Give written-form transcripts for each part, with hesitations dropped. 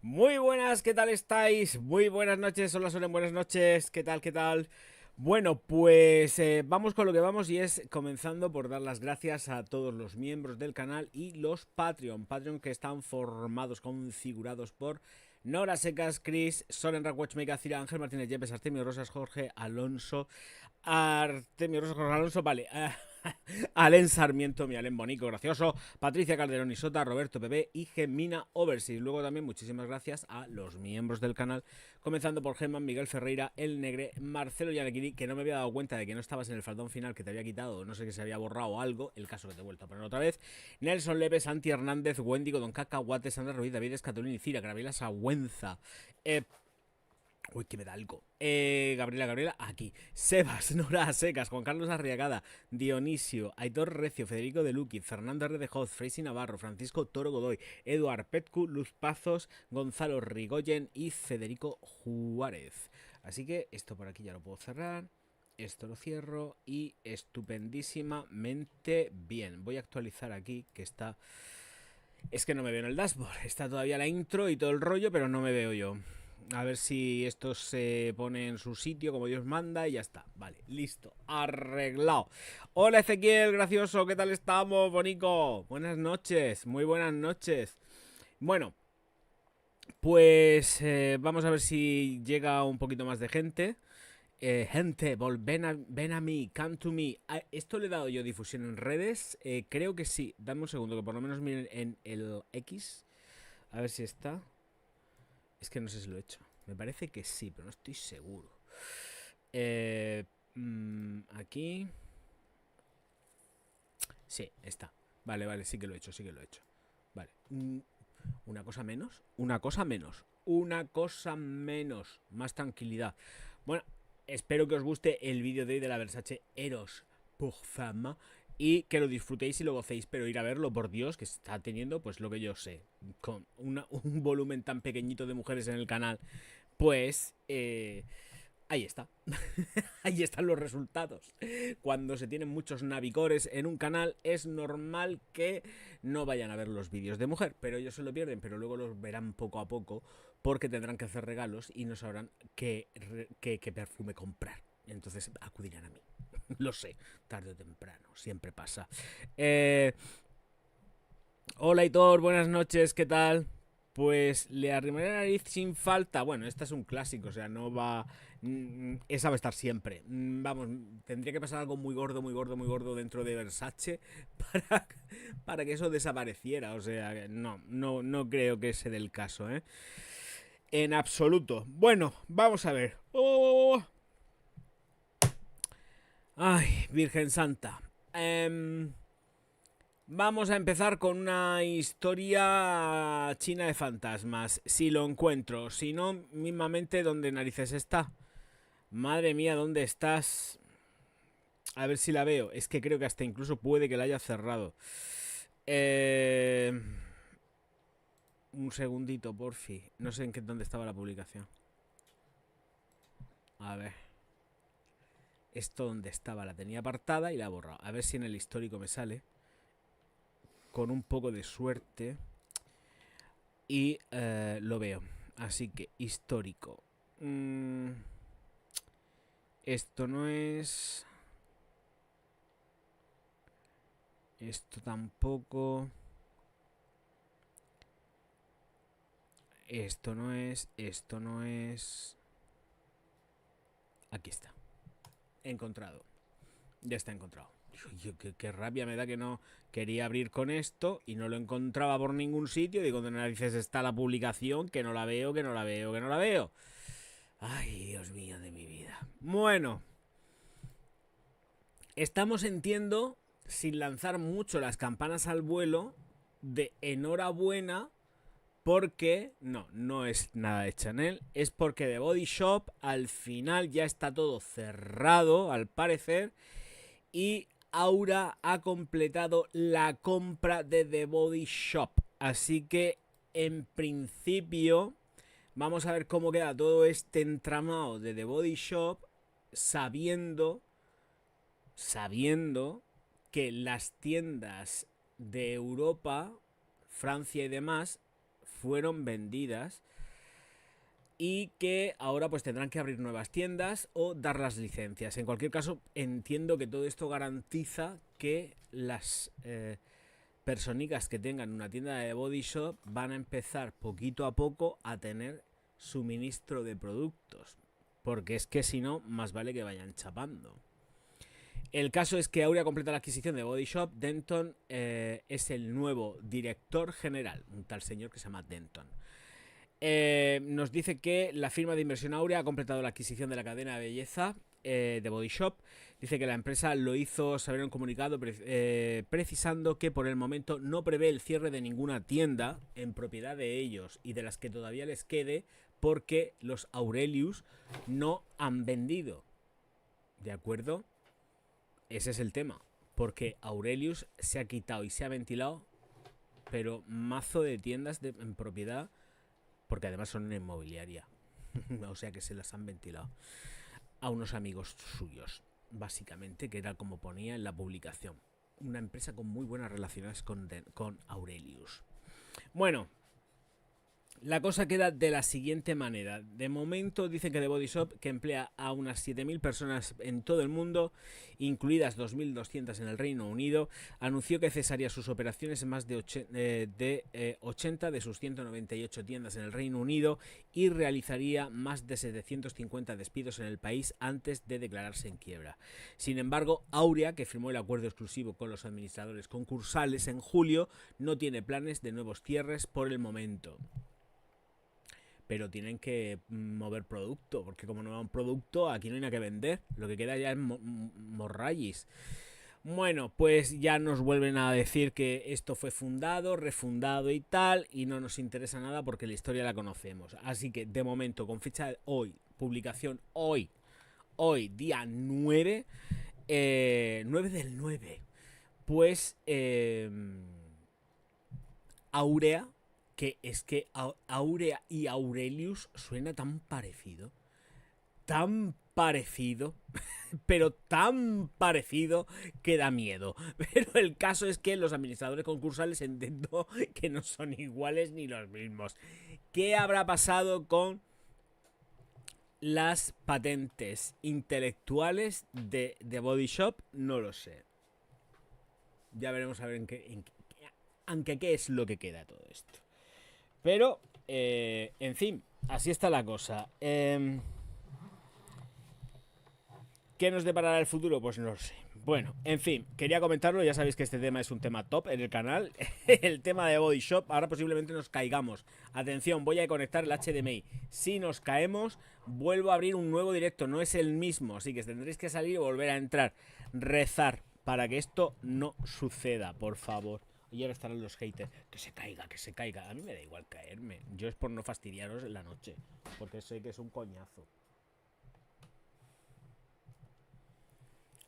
Muy buenas, ¿qué tal estáis? Muy buenas noches, hola Solen, buenas noches, ¿qué tal, qué tal? Bueno, pues vamos con lo que vamos y es comenzando por dar las gracias a todos los miembros del canal y los Patreon que están formados, configurados por Nora Secas, Chris, Solen Watchmaker, Cira, Ángel Martínez Yepes, Artemio Rosas, Jorge Alonso, Artemio Rosas, Jorge Alonso, vale. Alen Sarmiento, mi Alen Bonico, gracioso, Patricia Calderón y Sota, Roberto Bebé y Gemina Overseas. Luego también muchísimas gracias a los miembros del canal, comenzando por Germán, Miguel Ferreira, El Negre, Marcelo Yanequiri, que no me había dado cuenta de que no estabas en el faldón final, que te había quitado, no sé, que se había borrado algo, el caso que te he vuelto a poner otra vez, Nelson Leves, Santi Hernández, Wendigo, Don Cacahuate, Sandra Ruiz, David Escatolín y Cira, Gabriela Sagüenza, uy, que me da algo. Gabriela, aquí. Sebas, Nora Secas, Juan Carlos Arriagada, Dionisio, Aitor Recio, Federico De Luqui, Fernando R. de Hoz, Freisy Navarro, Francisco Toro Godoy, Eduard Petcu, Luz Pazos, Gonzalo Rigoyen y Federico Juárez. Así que esto por aquí ya lo puedo cerrar. Esto lo cierro y estupendísimamente bien. Voy a actualizar aquí que está... Es que no me veo en el dashboard. Está todavía la intro y todo el rollo, pero no me veo yo. A ver si esto se pone en su sitio como Dios manda y ya está. Vale, listo, arreglado. Hola Ezequiel, gracioso, ¿qué tal estamos, Bonico? Buenas noches, muy buenas noches. Bueno, pues vamos a ver si llega un poquito más de gente. Gente, ven a mí, come to me. ¿Esto le he dado yo difusión en redes? Creo que sí. Dame un segundo, que por lo menos miren en el X. A ver si está. Es que no sé si lo he hecho. Me parece que sí, pero no estoy seguro. Aquí. Sí, está. Vale, vale, sí que lo he hecho, sí que lo he hecho. Vale. Una cosa menos. Una cosa menos. Una cosa menos. Más tranquilidad. Bueno, espero que os guste el vídeo de hoy de la Versace Eros pour femme. Y que lo disfrutéis y lo gocéis, pero ir a verlo, por Dios, que está teniendo, pues lo que yo sé, con un volumen tan pequeñito de mujeres en el canal, pues ahí está. Ahí están los resultados. Cuando se tienen muchos navicores en un canal, es normal que no vayan a ver los vídeos de mujer, pero ellos se lo pierden, pero luego los verán poco a poco porque tendrán que hacer regalos y no sabrán qué perfume comprar. Entonces acudirán a mí. Lo sé, tarde o temprano, siempre pasa. Eh, Hola Hitor, buenas noches, ¿qué tal? Pues le arrimaré la nariz sin falta. Bueno, esta es un clásico, o sea, no va. Esa va a estar siempre. Vamos, tendría que pasar algo muy gordo, muy gordo, muy gordo dentro de Versace para, para que eso desapareciera. O sea, no creo que sea del caso, ¿eh? En absoluto. Bueno, vamos a ver. Ay, Virgen Santa. Vamos a empezar con una historia china de fantasmas. Si lo encuentro, si no, mismamente, ¿dónde narices está? Madre mía, ¿dónde estás? A ver si la veo. Es que creo que hasta incluso puede que la haya cerrado. Eh... Un segundito, porfi. No sé dónde estaba la publicación. A ver. Esto donde estaba. La tenía apartada y la he borrado. A ver si en el histórico me sale. Con un poco de suerte. Y lo veo. Así que histórico. Esto no es... Esto tampoco. Esto no es. Esto no es. Aquí está. Encontrado. Ya está encontrado. Qué rabia me da que no quería abrir con esto y no lo encontraba por ningún sitio. Digo, ¿dónde narices está la publicación? Que no la veo, que no la veo, que no la veo. Ay, Dios mío de mi vida. Bueno. Estamos, entiendo, sin lanzar mucho las campanas al vuelo, de enhorabuena porque no es nada de Chanel, es porque The Body Shop al final ya está todo cerrado, al parecer, y Aura ha completado la compra de The Body Shop. Así que, en principio, vamos a ver cómo queda todo este entramado de The Body Shop, sabiendo que las tiendas de Europa, Francia y demás fueron vendidas y que ahora pues tendrán que abrir nuevas tiendas o dar las licencias. En cualquier caso, entiendo que todo esto garantiza que las personicas que tengan una tienda de Body Shop van a empezar poquito a poco a tener suministro de productos, porque es que si no, más vale que vayan chapando. El caso es que Aurea completa la adquisición de Body Shop. Denton es el nuevo director general, un tal señor que se llama Denton. Nos dice que la firma de inversión Aurea ha completado la adquisición de la cadena de belleza de Body Shop. Dice que la empresa lo hizo saber en un comunicado precisando que por el momento no prevé el cierre de ninguna tienda en propiedad de ellos y de las que todavía les quede, porque los Aurelius no han vendido. ¿De acuerdo? Ese es el tema. Porque Aurelius se ha quitado y se ha ventilado, pero mazo de tiendas en propiedad, porque además son una inmobiliaria. O sea que se las han ventilado a unos amigos suyos, básicamente, que era como ponía en la publicación. Una empresa con muy buenas relaciones con Aurelius. Bueno, la cosa queda de la siguiente manera. De momento dicen que The Body Shop, que emplea a unas 7.000 personas en todo el mundo, incluidas 2.200 en el Reino Unido, anunció que cesaría sus operaciones en más de 80 de sus 198 tiendas en el Reino Unido y realizaría más de 750 despidos en el país antes de declararse en quiebra. Sin embargo, Aurea, que firmó el acuerdo exclusivo con los administradores concursales en julio, no tiene planes de nuevos cierres por el momento. Pero tienen que mover producto, porque como no va un producto, aquí no hay nada que vender. Lo que queda ya es morrallis. Bueno, pues ya nos vuelven a decir que esto fue fundado, refundado y tal, y no nos interesa nada porque la historia la conocemos. Así que de momento, con fecha de hoy, publicación hoy día 9, 9 del 9, pues Aurea, que es que Aurea y Aurelius suena tan parecido, pero tan parecido que da miedo. Pero el caso es que los administradores concursales entiendo que no son iguales ni los mismos. ¿Qué habrá pasado con las patentes intelectuales de Body Shop? No lo sé. Ya veremos a ver aunque qué es lo que queda de todo esto. Pero, en fin, así está la cosa. ¿Qué nos deparará el futuro? Pues no lo sé. Bueno, en fin, quería comentarlo. Ya sabéis que este tema es un tema top en el canal. El tema de Body Shop. Ahora posiblemente nos caigamos. Atención, voy a conectar el HDMI. Si nos caemos, vuelvo a abrir un nuevo directo. No es el mismo, así que tendréis que salir y volver a entrar. Rezar para que esto no suceda, por favor. Y ahora estarán los haters. Que se caiga, que se caiga. A mí me da igual caerme. Yo es por no fastidiaros en la noche. Porque sé que es un coñazo.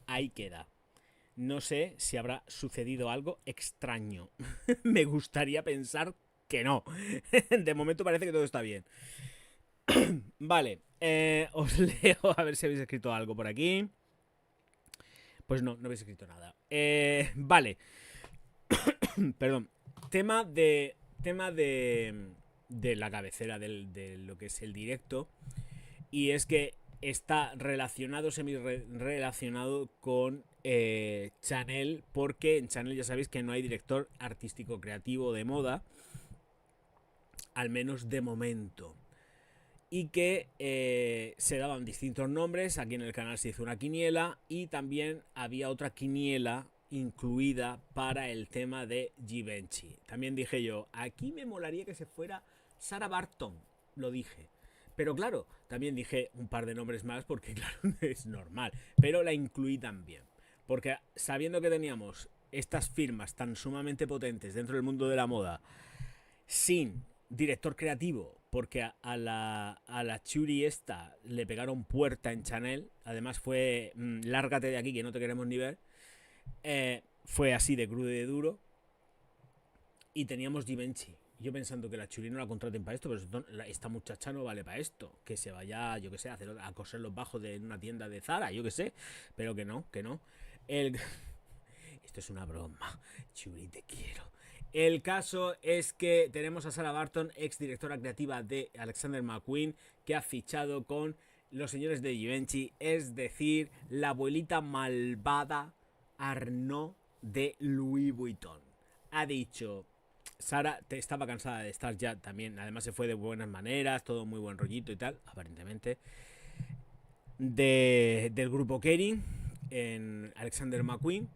Ahí queda. No sé si habrá sucedido algo extraño. Me gustaría pensar que no. De momento parece que todo está bien. Vale. Os leo a ver si habéis escrito algo por aquí. Pues no habéis escrito nada. Vale. Perdón. Tema de la cabecera de lo que es el directo. Y es que está relacionado, semi-relacionado con Chanel, porque en Chanel ya sabéis que no hay director artístico creativo de moda, al menos de momento. Y que se daban distintos nombres. Aquí en el canal se hizo una quiniela y también había otra quiniela incluida para el tema de Givenchy. También dije yo, aquí me molaría que se fuera Sarah Barton, lo dije. Pero claro, también dije un par de nombres más porque claro, es normal. Pero la incluí también. Porque sabiendo que teníamos estas firmas tan sumamente potentes dentro del mundo de la moda, sin director creativo, porque a la Churi esta le pegaron puerta en Chanel. Además fue lárgate de aquí que no te queremos ni ver. Fue así de crudo y de duro. Y teníamos Givenchy. Yo pensando que la Churi no la contraten para esto, pero esta muchacha no vale para esto. Que se vaya, yo que sé, a coser los bajos de una tienda de Zara, yo que sé. Pero que no. Esto es una broma. Churi, te quiero. El caso es que tenemos a Sarah Barton, ex directora creativa de Alexander McQueen, que ha fichado con los señores de Givenchy, es decir, la abuelita malvada Arnaud de Louis Vuitton. Ha dicho, Sara estaba cansada de estar ya también, además se fue de buenas maneras, todo muy buen rollito y tal, aparentemente, del grupo Kering en Alexander McQueen.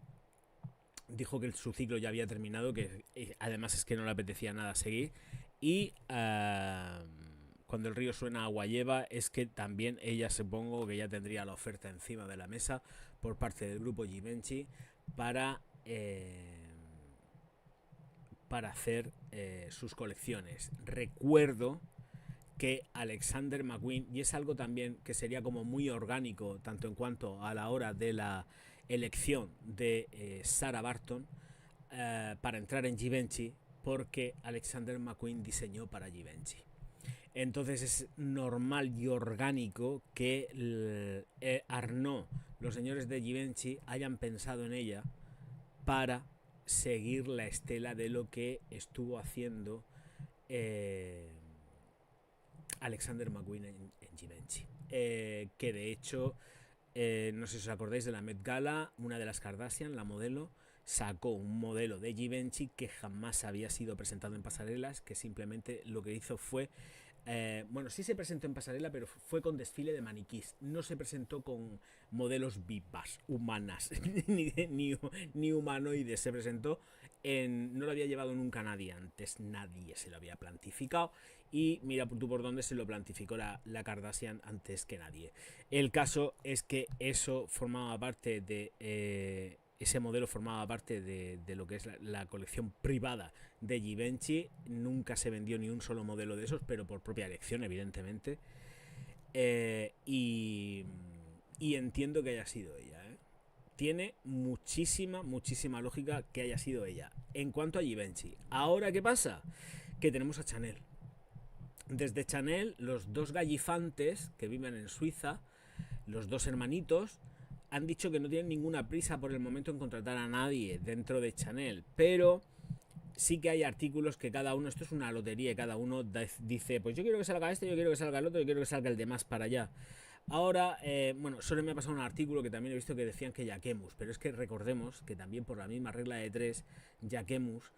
Dijo que su ciclo ya había terminado, que además es que no le apetecía nada seguir. Y cuando el río suena agua lleva, es que también ella, supongo que ya tendría la oferta encima de la mesa por parte del grupo Givenchy para hacer sus colecciones. Recuerdo que Alexander McQueen, y es algo también que sería como muy orgánico, tanto en cuanto a la hora de la elección de Sarah Barton para entrar en Givenchy, porque Alexander McQueen diseñó para Givenchy. Entonces es normal y orgánico que Arnaud, los señores de Givenchy, hayan pensado en ella para seguir la estela de lo que estuvo haciendo Alexander McQueen en Givenchy. Que de hecho, no sé si os acordáis de la Met Gala, una de las Kardashian, la modelo, sacó un modelo de Givenchy que jamás había sido presentado en pasarelas, que simplemente lo que hizo fue bueno, sí se presentó en pasarela, pero fue con desfile de maniquís. No se presentó con modelos vivas, humanas, ni humanoides. Se presentó no lo había llevado nunca nadie antes. Nadie se lo había plantificado. Y mira tú por dónde se lo plantificó la Kardashian antes que nadie. El caso es que eso formaba parte de... ese modelo formaba parte de lo que es la colección privada de Givenchy. Nunca se vendió ni un solo modelo de esos, pero por propia elección, evidentemente. Y entiendo que haya sido ella. Tiene muchísima lógica que haya sido ella. En cuanto a Givenchy, ¿ahora qué pasa? Que tenemos a Chanel. Desde Chanel, los dos gallifantes que viven en Suiza, los dos hermanitos, han dicho que no tienen ninguna prisa por el momento en contratar a nadie dentro de Chanel, pero sí que hay artículos que cada uno, esto es una lotería, y cada uno dice, pues yo quiero que salga este, yo quiero que salga el otro, yo quiero que salga el de más para allá. Ahora, bueno, solo me ha pasado un artículo que también he visto que decían que Jacquemus, pero es que recordemos que también por la misma regla de tres, Jacquemus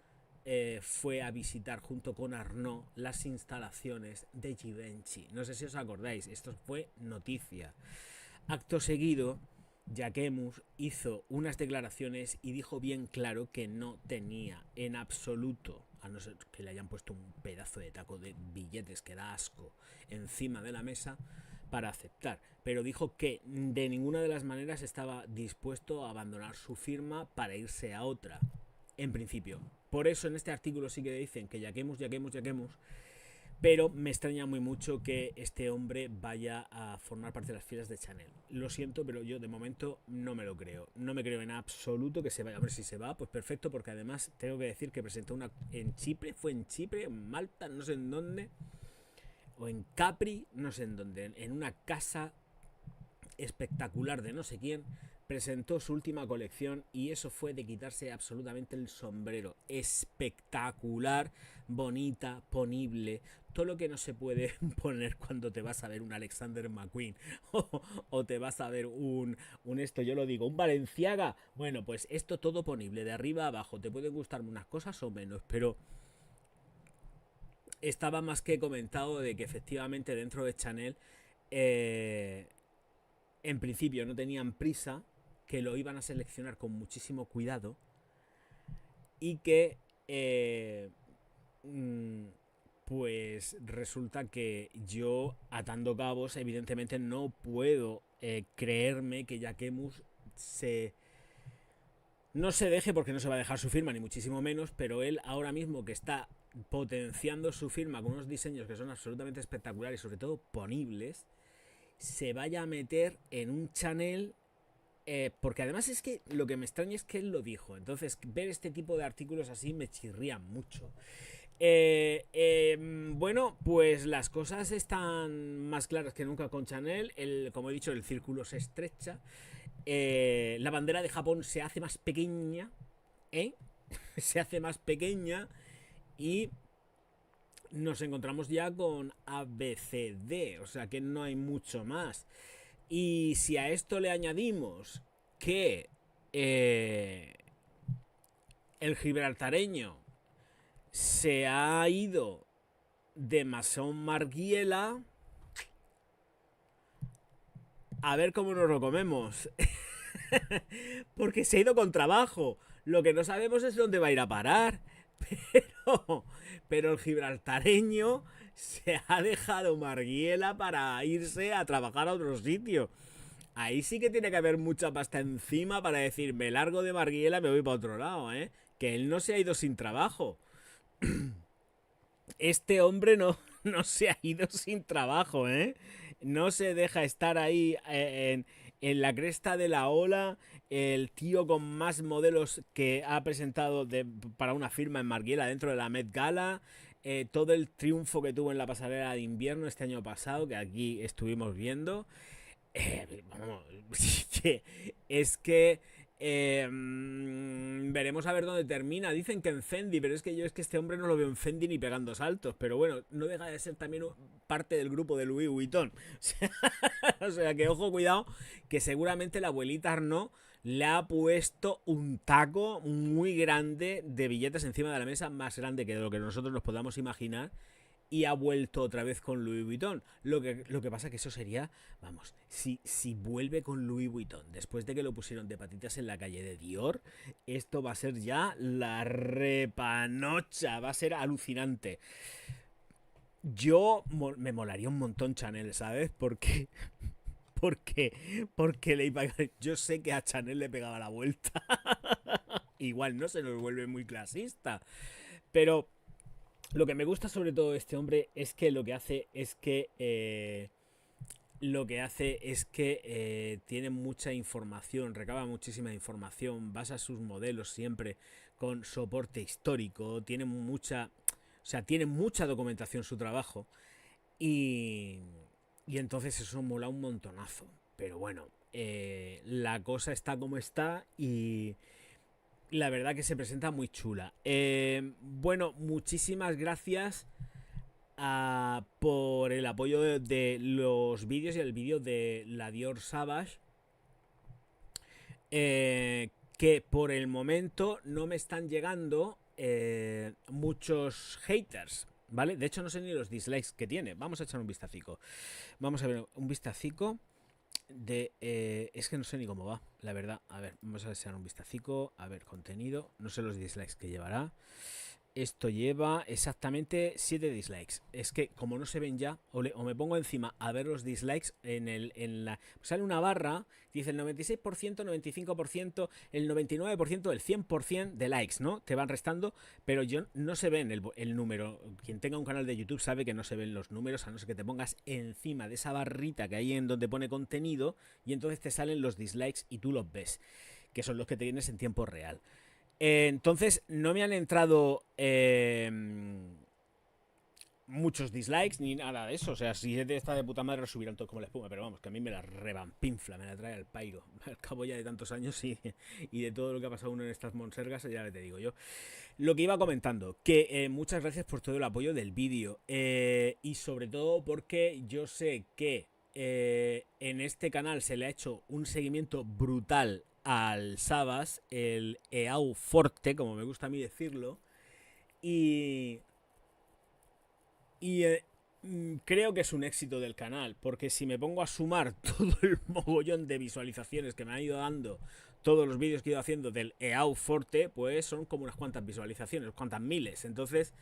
fue a visitar junto con Arnaud las instalaciones de Givenchy. No sé si os acordáis, esto fue noticia. Acto seguido, Jacquemus hizo unas declaraciones y dijo bien claro que no tenía en absoluto, a no ser que le hayan puesto un pedazo de taco de billetes que da asco encima de la mesa, para aceptar, pero dijo que de ninguna de las maneras estaba dispuesto a abandonar su firma para irse a otra, en principio. Por eso en este artículo sí que dicen que Jacquemus, pero me extraña muy mucho que este hombre vaya a formar parte de las filas de Chanel. Lo siento, pero yo de momento no me lo creo. No me creo en absoluto que se vaya. A ver si se va, pues perfecto, porque además tengo que decir que presentó una en Chipre, fue en Chipre, en Malta, no sé en dónde, o en Capri, no sé en dónde, en una casa espectacular de no sé quién, presentó su última colección y eso fue de quitarse absolutamente el sombrero. Espectacular, bonita, ponible, todo lo que no se puede poner cuando te vas a ver un Alexander McQueen o te vas a ver un esto, yo lo digo, un Balenciaga. Bueno, pues esto todo ponible, de arriba a abajo. Te pueden gustar unas cosas o menos, pero estaba más que comentado de que efectivamente dentro de Chanel en principio no tenían prisa, que lo iban a seleccionar con muchísimo cuidado y que pues resulta que yo, atando cabos, evidentemente no puedo creerme que Jacquemus no se deje, porque no se va a dejar su firma ni muchísimo menos, pero él ahora mismo que está potenciando su firma con unos diseños que son absolutamente espectaculares, sobre todo ponibles, se vaya a meter en un Chanel, porque además es que lo que me extraña es que él lo dijo. Entonces ver este tipo de artículos así me chirría mucho. Bueno, pues las cosas están más claras que nunca con Chanel. Como he dicho, el círculo se estrecha. La bandera de Japón se hace más pequeña, se hace más pequeña y nos encontramos ya con ABCD, o sea que no hay mucho más. Y si a esto le añadimos que el gibraltareño se ha ido de Masón Margiela, a ver cómo nos lo comemos. Porque se ha ido con trabajo. Lo que no sabemos es dónde va a ir a parar. Pero el gibraltareño se ha dejado Margiela para irse a trabajar a otro sitio. Ahí sí que tiene que haber mucha pasta encima para decir, me largo de Margiela, me voy para otro lado, ¿eh? Que él no se ha ido sin trabajo. Este hombre no se ha ido sin trabajo, ¿eh? No se deja estar ahí en la cresta de la ola. El tío con más modelos que ha presentado para una firma en Margiela dentro de la Met Gala. Todo el triunfo que tuvo en la pasarela de invierno este año pasado, que aquí estuvimos viendo. Vamos, es que veremos a ver dónde termina. Dicen que en Fendi, pero es que yo es que este hombre no lo veo en Fendi ni pegando saltos. Pero bueno, no deja de ser también parte del grupo de Louis Vuitton. O sea que ojo, cuidado, que seguramente la abuelita Arnaud le ha puesto un taco muy grande de billetes encima de la mesa, más grande que de lo que nosotros nos podamos imaginar. Y ha vuelto otra vez con Louis Vuitton. Lo que pasa que eso sería, vamos, si vuelve con Louis Vuitton después de que lo pusieron de patitas en la calle de Dior, esto va a ser ya la repanocha, va a ser alucinante. Yo me molaría un montón Chanel, ¿sabes? Porque le iba a... Yo sé que a Chanel le pegaba la vuelta. Igual no se nos vuelve muy clasista, pero lo que me gusta sobre todo de este hombre es que tiene mucha información, recaba muchísima información, basa sus modelos siempre con soporte histórico, tiene mucha documentación su trabajo y, y entonces eso mola un montonazo. Pero bueno, la cosa está como está y la verdad que se presenta muy chula. Bueno, muchísimas gracias por el apoyo de los vídeos y el vídeo de la Dior Savage. Que por el momento no me están llegando muchos haters, ¿vale? De hecho no sé ni los dislikes que tiene. Vamos a echar un vistacico. Vamos a ver un vistacico es que no sé ni cómo va, la verdad. A ver, vamos a echar un vistacico. A ver, contenido. No sé los dislikes que llevará. Esto lleva exactamente 7 dislikes. Es que como no se ven ya, o me pongo encima a ver los dislikes sale una barra, dice el 96%, 95%, el 99%, el 100% de likes, ¿no? Te van restando, pero no se ven el número. Quien tenga un canal de YouTube sabe que no se ven los números, a no ser que te pongas encima de esa barrita que hay en donde pone contenido y entonces te salen los dislikes y tú los ves, que son los que te tienes en tiempo real. Entonces no me han entrado muchos dislikes ni nada de eso. O sea, si está de puta madre lo subirán todos como la espuma. Pero vamos, que a mí me la revampinfla, me la trae al pairo. Al cabo ya de tantos años y de todo lo que ha pasado uno en estas monsergas, ya te digo yo. Lo que iba comentando, que muchas gracias por todo el apoyo del vídeo. Y sobre todo porque yo sé que en este canal se le ha hecho un seguimiento brutal al Sabas, el EAU Forte, como me gusta a mí decirlo, y creo que es un éxito del canal, porque si me pongo a sumar todo el mogollón de visualizaciones que me han ido dando todos los vídeos que he ido haciendo del EAU Forte, pues son como unas cuantas visualizaciones, unas cuantas miles. Entonces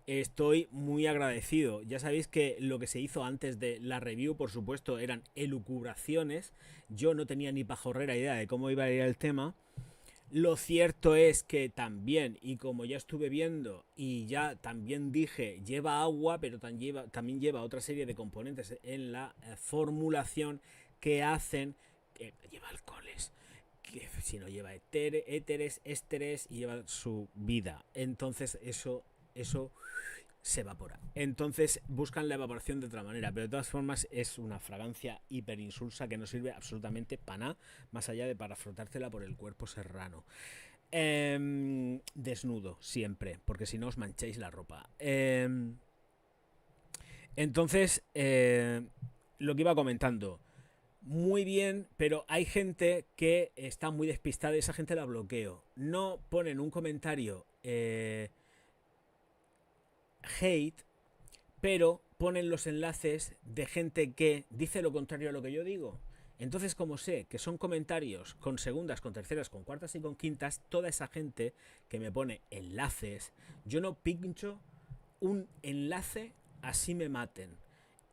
estoy muy agradecido. Ya sabéis que lo que se hizo antes de la review, por supuesto, eran elucubraciones. Yo no tenía ni pajorrera idea de cómo iba a ir el tema. Lo cierto es que también, y como ya estuve viendo y ya también dije, lleva agua, pero también lleva otra serie de componentes en la formulación que hacen, que lleva alcoholes, que si no lleva éteres, ésteres y lleva su vida. Entonces eso se evapora. Entonces buscan la evaporación de otra manera, pero de todas formas es una fragancia hiperinsulsa que no sirve absolutamente para nada, más allá de para frotártela por el cuerpo serrano. desnudo, siempre, porque si no os mancháis la ropa. Entonces, lo que iba comentando, muy bien, pero hay gente que está muy despistada y esa gente la bloqueo. No ponen un comentario hate, pero ponen los enlaces de gente que dice lo contrario a lo que yo digo. Entonces, como sé que son comentarios con segundas, con terceras, con cuartas y con quintas, toda esa gente que me pone enlaces, yo no pincho un enlace así me maten.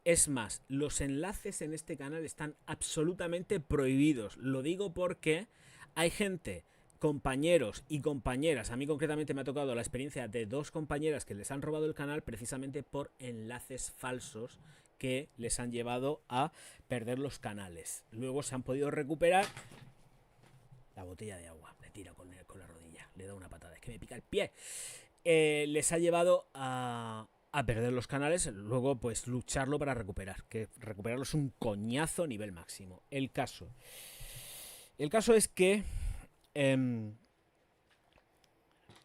Es más, los enlaces en este canal están absolutamente prohibidos. Lo digo porque hay gente, compañeros y compañeras, a mí concretamente me ha tocado la experiencia de 2 compañeras que les han robado el canal precisamente por enlaces falsos que les han llevado a perder los canales. Luego se han podido recuperar. La botella de agua, le tira con la rodilla, le da una patada, es que me pica el pie. Les ha llevado a perder los canales, luego pues lucharlo para recuperar, que recuperarlo es un coñazo a nivel máximo. El caso es que en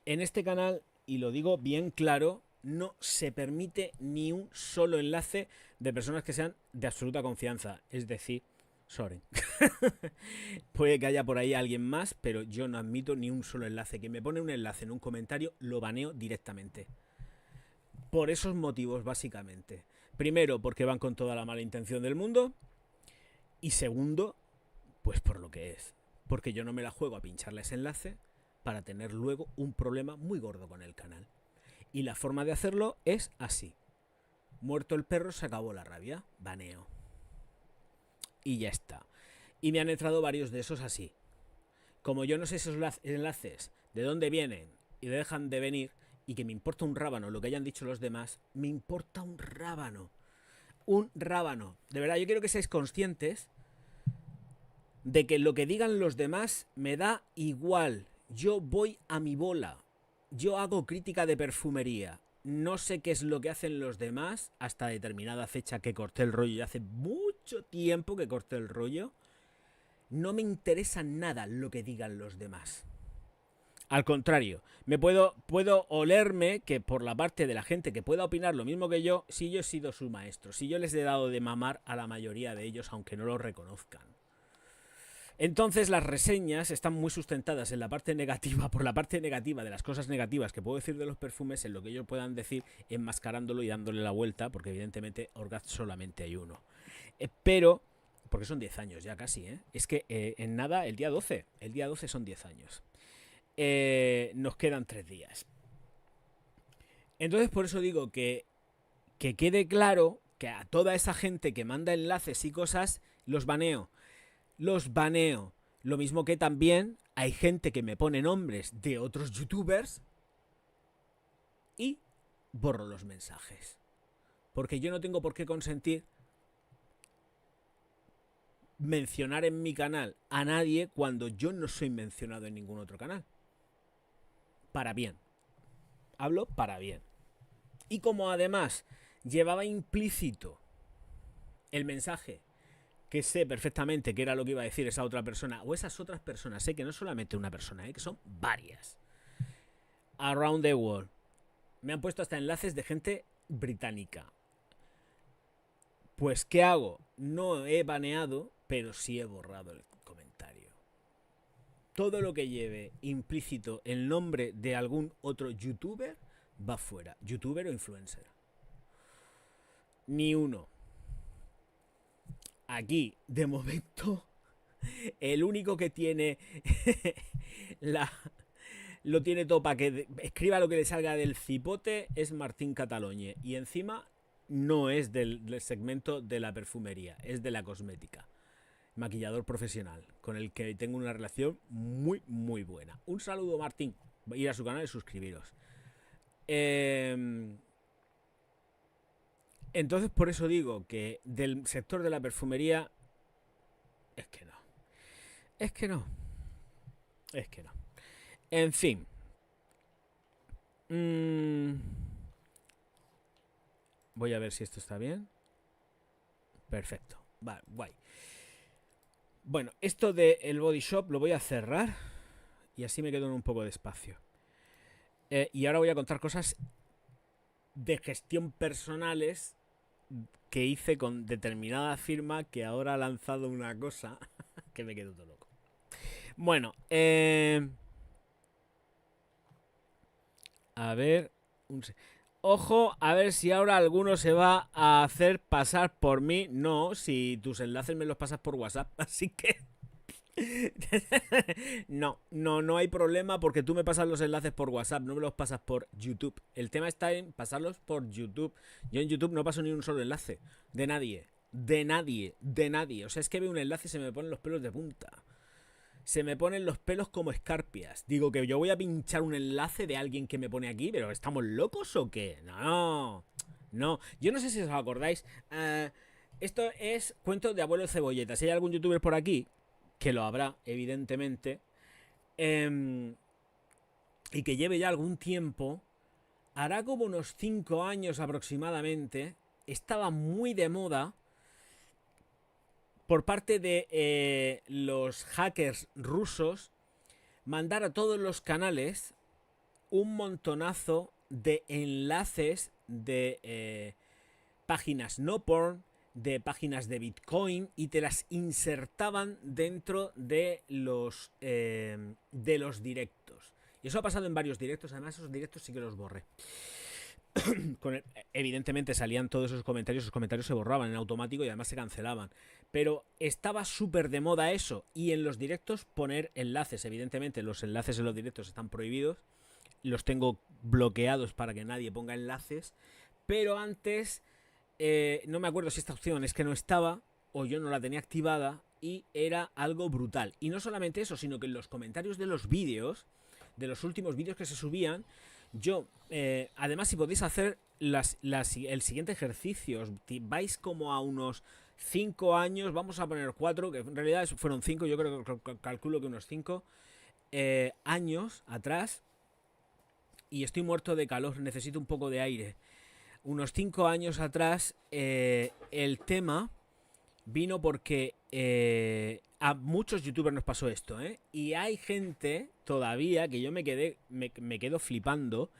este canal, y lo digo bien claro, no se permite ni un solo enlace de personas que sean de absoluta confianza, es decir, Soren. Puede que haya por ahí alguien más, pero yo no admito ni un solo enlace. Quien me pone un enlace en un comentario lo baneo directamente. Por esos motivos, básicamente. Primero, porque van con toda la mala intención del mundo. Y segundo, pues por lo que es. Porque yo no me la juego a pincharle ese enlace para tener luego un problema muy gordo con el canal. Y la forma de hacerlo es así. Muerto el perro, se acabó la rabia. Baneo. Y ya está. Y me han entrado varios de esos así. Como yo no sé esos enlaces de dónde vienen y dejan de venir, y que me importa un rábano lo que hayan dicho los demás, me importa un rábano. Un rábano. De verdad, yo quiero que seáis conscientes de que lo que digan los demás me da igual. Yo voy a mi bola. Yo hago crítica de perfumería. No sé qué es lo que hacen los demás hasta determinada fecha que corté el rollo. Y hace mucho tiempo que corté el rollo. No me interesa nada lo que digan los demás. Al contrario, me puedo olerme que por la parte de la gente que pueda opinar lo mismo que yo, si yo he sido su maestro, si yo les he dado de mamar a la mayoría de ellos, aunque no lo reconozcan. Entonces las reseñas están muy sustentadas en la parte negativa, por la parte negativa de las cosas negativas que puedo decir de los perfumes, en lo que ellos puedan decir, enmascarándolo y dándole la vuelta, porque evidentemente Orgaz solamente hay uno. Pero, porque son 10 años ya casi, ¿eh? Es que en nada, el día 12 son 10 años. Nos quedan 3 días. Entonces por eso digo que quede claro que a toda esa gente que manda enlaces y cosas, los baneo. Los baneo. Lo mismo que también hay gente que me pone nombres de otros youtubers y borro los mensajes. Porque yo no tengo por qué consentir mencionar en mi canal a nadie cuando yo no soy mencionado en ningún otro canal. Para bien. Hablo para bien. Y como además llevaba implícito el mensaje, que sé perfectamente que era lo que iba a decir esa otra persona, o esas otras personas, sé que no es solamente una persona, que son varias. Around the world. Me han puesto hasta enlaces de gente británica. Pues, ¿qué hago? No he baneado, pero sí he borrado el comentario. Todo lo que lleve implícito el nombre de algún otro youtuber va fuera. Youtuber o influencer. Ni uno. Aquí, de momento, el único que tiene lo tiene todo para que escriba lo que le salga del cipote es Martín Cataloñe. Y encima no es del segmento de la perfumería, es de la cosmética. Maquillador profesional, con el que tengo una relación muy, muy buena. Un saludo, Martín. Ir a su canal y suscribiros. Entonces, por eso digo que del sector de la perfumería es que no. Es que no. Es que no. En fin. Voy a ver si esto está bien. Perfecto. Vale, guay. Bueno, esto del Body Shop lo voy a cerrar y así me quedo en un poco de espacio. Y ahora voy a contar cosas de gestión personales que hice con determinada firma que ahora ha lanzado una cosa que me quedo todo loco. Bueno, a ver... Ojo, a ver si ahora alguno se va a hacer pasar por mí. No, si tus enlaces me los pasas por WhatsApp, así que... no hay problema porque tú me pasas los enlaces por WhatsApp, no me los pasas por YouTube. El tema está en pasarlos por YouTube. Yo en YouTube no paso ni un solo enlace. De nadie. De nadie. De nadie. O sea, es que veo un enlace y se me ponen los pelos de punta. Se me ponen los pelos como escarpias. Digo que yo voy a pinchar un enlace de alguien que me pone aquí, pero ¿estamos locos o qué? No. No. Yo no sé si os acordáis. Esto es cuento de Abuelo Cebolleta. Si hay algún youtuber por aquí, que lo habrá, evidentemente, y que lleve ya algún tiempo, hará como unos 5 años aproximadamente, estaba muy de moda por parte de los hackers rusos mandar a todos los canales un montonazo de enlaces de páginas no porn, de páginas de Bitcoin, y te las insertaban dentro de los directos. Y eso ha pasado en varios directos. Además, esos directos sí que los borré. Evidentemente salían todos esos comentarios se borraban en automático y además se cancelaban. Pero estaba súper de moda eso. Y en los directos poner enlaces. Evidentemente los enlaces en los directos están prohibidos. Los tengo bloqueados para que nadie ponga enlaces. Pero antes... no me acuerdo si esta opción es que no estaba o yo no la tenía activada, y era algo brutal. Y no solamente eso, sino que en los comentarios de los vídeos, de los últimos vídeos que se subían, yo, además, si podéis hacer el siguiente ejercicio, vais como a unos 5 años, vamos a poner 4, que en realidad fueron 5, yo creo que calculo que unos 5 años atrás, y estoy muerto de calor, necesito un poco de aire. Unos 5 años atrás, el tema vino porque a muchos youtubers nos pasó esto, ¿eh? Y hay gente todavía que yo me quedo flipando,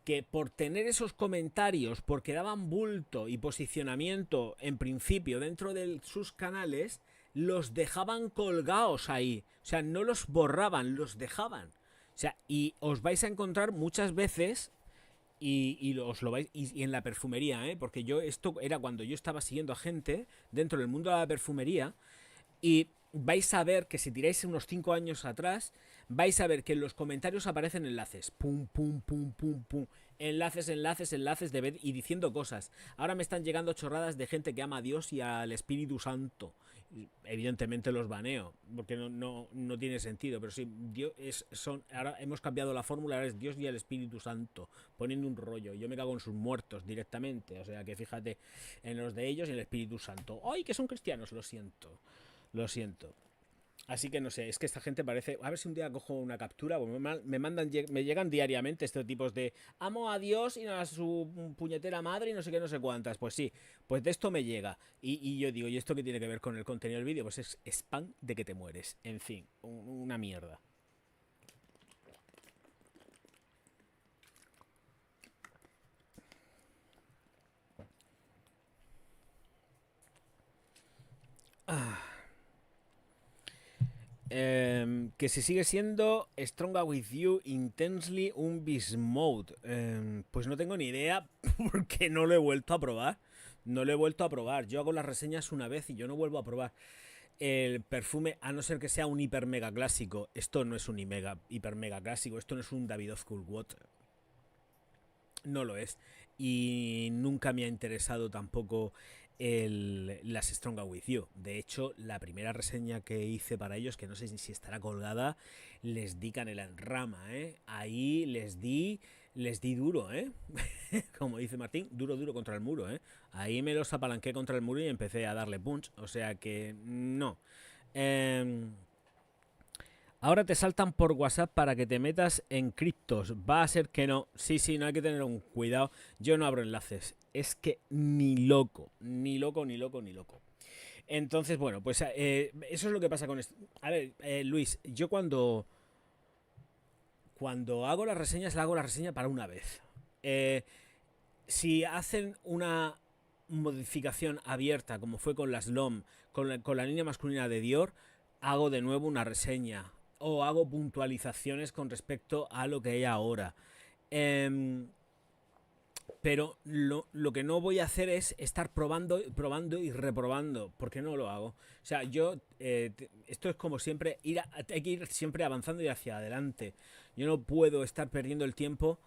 que por tener esos comentarios, porque daban bulto y posicionamiento en principio dentro de sus canales, los dejaban colgados ahí. O sea, no los borraban, los dejaban. O sea, y os vais a encontrar muchas veces... Y os lo vais. Y en la perfumería, porque yo, esto era cuando yo estaba siguiendo a gente dentro del mundo de la perfumería. Y vais a ver que si tiráis unos 5 años atrás, vais a ver que en los comentarios aparecen enlaces. Pum, pum, pum, pum, pum. Enlaces de ver y diciendo cosas. Ahora me están llegando chorradas de gente que ama a Dios y al Espíritu Santo. Evidentemente los baneo, porque no tiene sentido. Pero sí, Dios ahora hemos cambiado la fórmula, ahora es Dios y el Espíritu Santo, poniendo un rollo. Yo me cago en sus muertos directamente. O sea que fíjate en los de ellos y el Espíritu Santo. ¡Ay, que son cristianos! Lo siento. Lo siento. Así que no sé, es que esta gente parece... A ver si un día cojo una captura, me llegan diariamente estos tipos de amo a Dios y a su puñetera madre y no sé qué, no sé cuántas. Pues sí, pues de esto me llega. Y yo digo, ¿y esto qué tiene que ver con el contenido del vídeo? Pues es spam de que te mueres. En fin, una mierda. Que si sigue siendo Stronger With You Intensely un Beast Mode. Pues no tengo ni idea porque no lo he vuelto a probar. No lo he vuelto a probar. Yo hago las reseñas una vez y yo no vuelvo a probar el perfume, a no ser que sea un hiper mega clásico. Esto no es un hiper mega clásico. Esto no es un Davidoff Cool Water. No lo es. Y nunca me ha interesado tampoco las Stronger With You. De hecho, la primera reseña que hice para ellos, que no sé si estará colgada, les di canela en rama, ¿eh? Ahí les di duro, ¿eh? Como dice Martín, duro contra el muro, ¿eh? Ahí me los apalanqué contra el muro y empecé a darle punch. O sea que no. Ahora te saltan por WhatsApp para que te metas en criptos. Va a ser que no. Sí, no hay que tener un cuidado. Yo no abro enlaces. Es que ni loco. Entonces, bueno, pues eso es lo que pasa con esto. A ver, Luis, yo cuando cuando hago las reseñas, hago la reseña para una vez. Si hacen una modificación abierta, como fue con las LOM, con la línea masculina de Dior, hago de nuevo una reseña o hago puntualizaciones con respecto a lo que hay ahora. Pero lo que no voy a hacer es estar probando y reprobando, porque no lo hago. O sea, esto es como siempre, hay que ir siempre avanzando y hacia adelante. Yo no puedo estar perdiendo el tiempo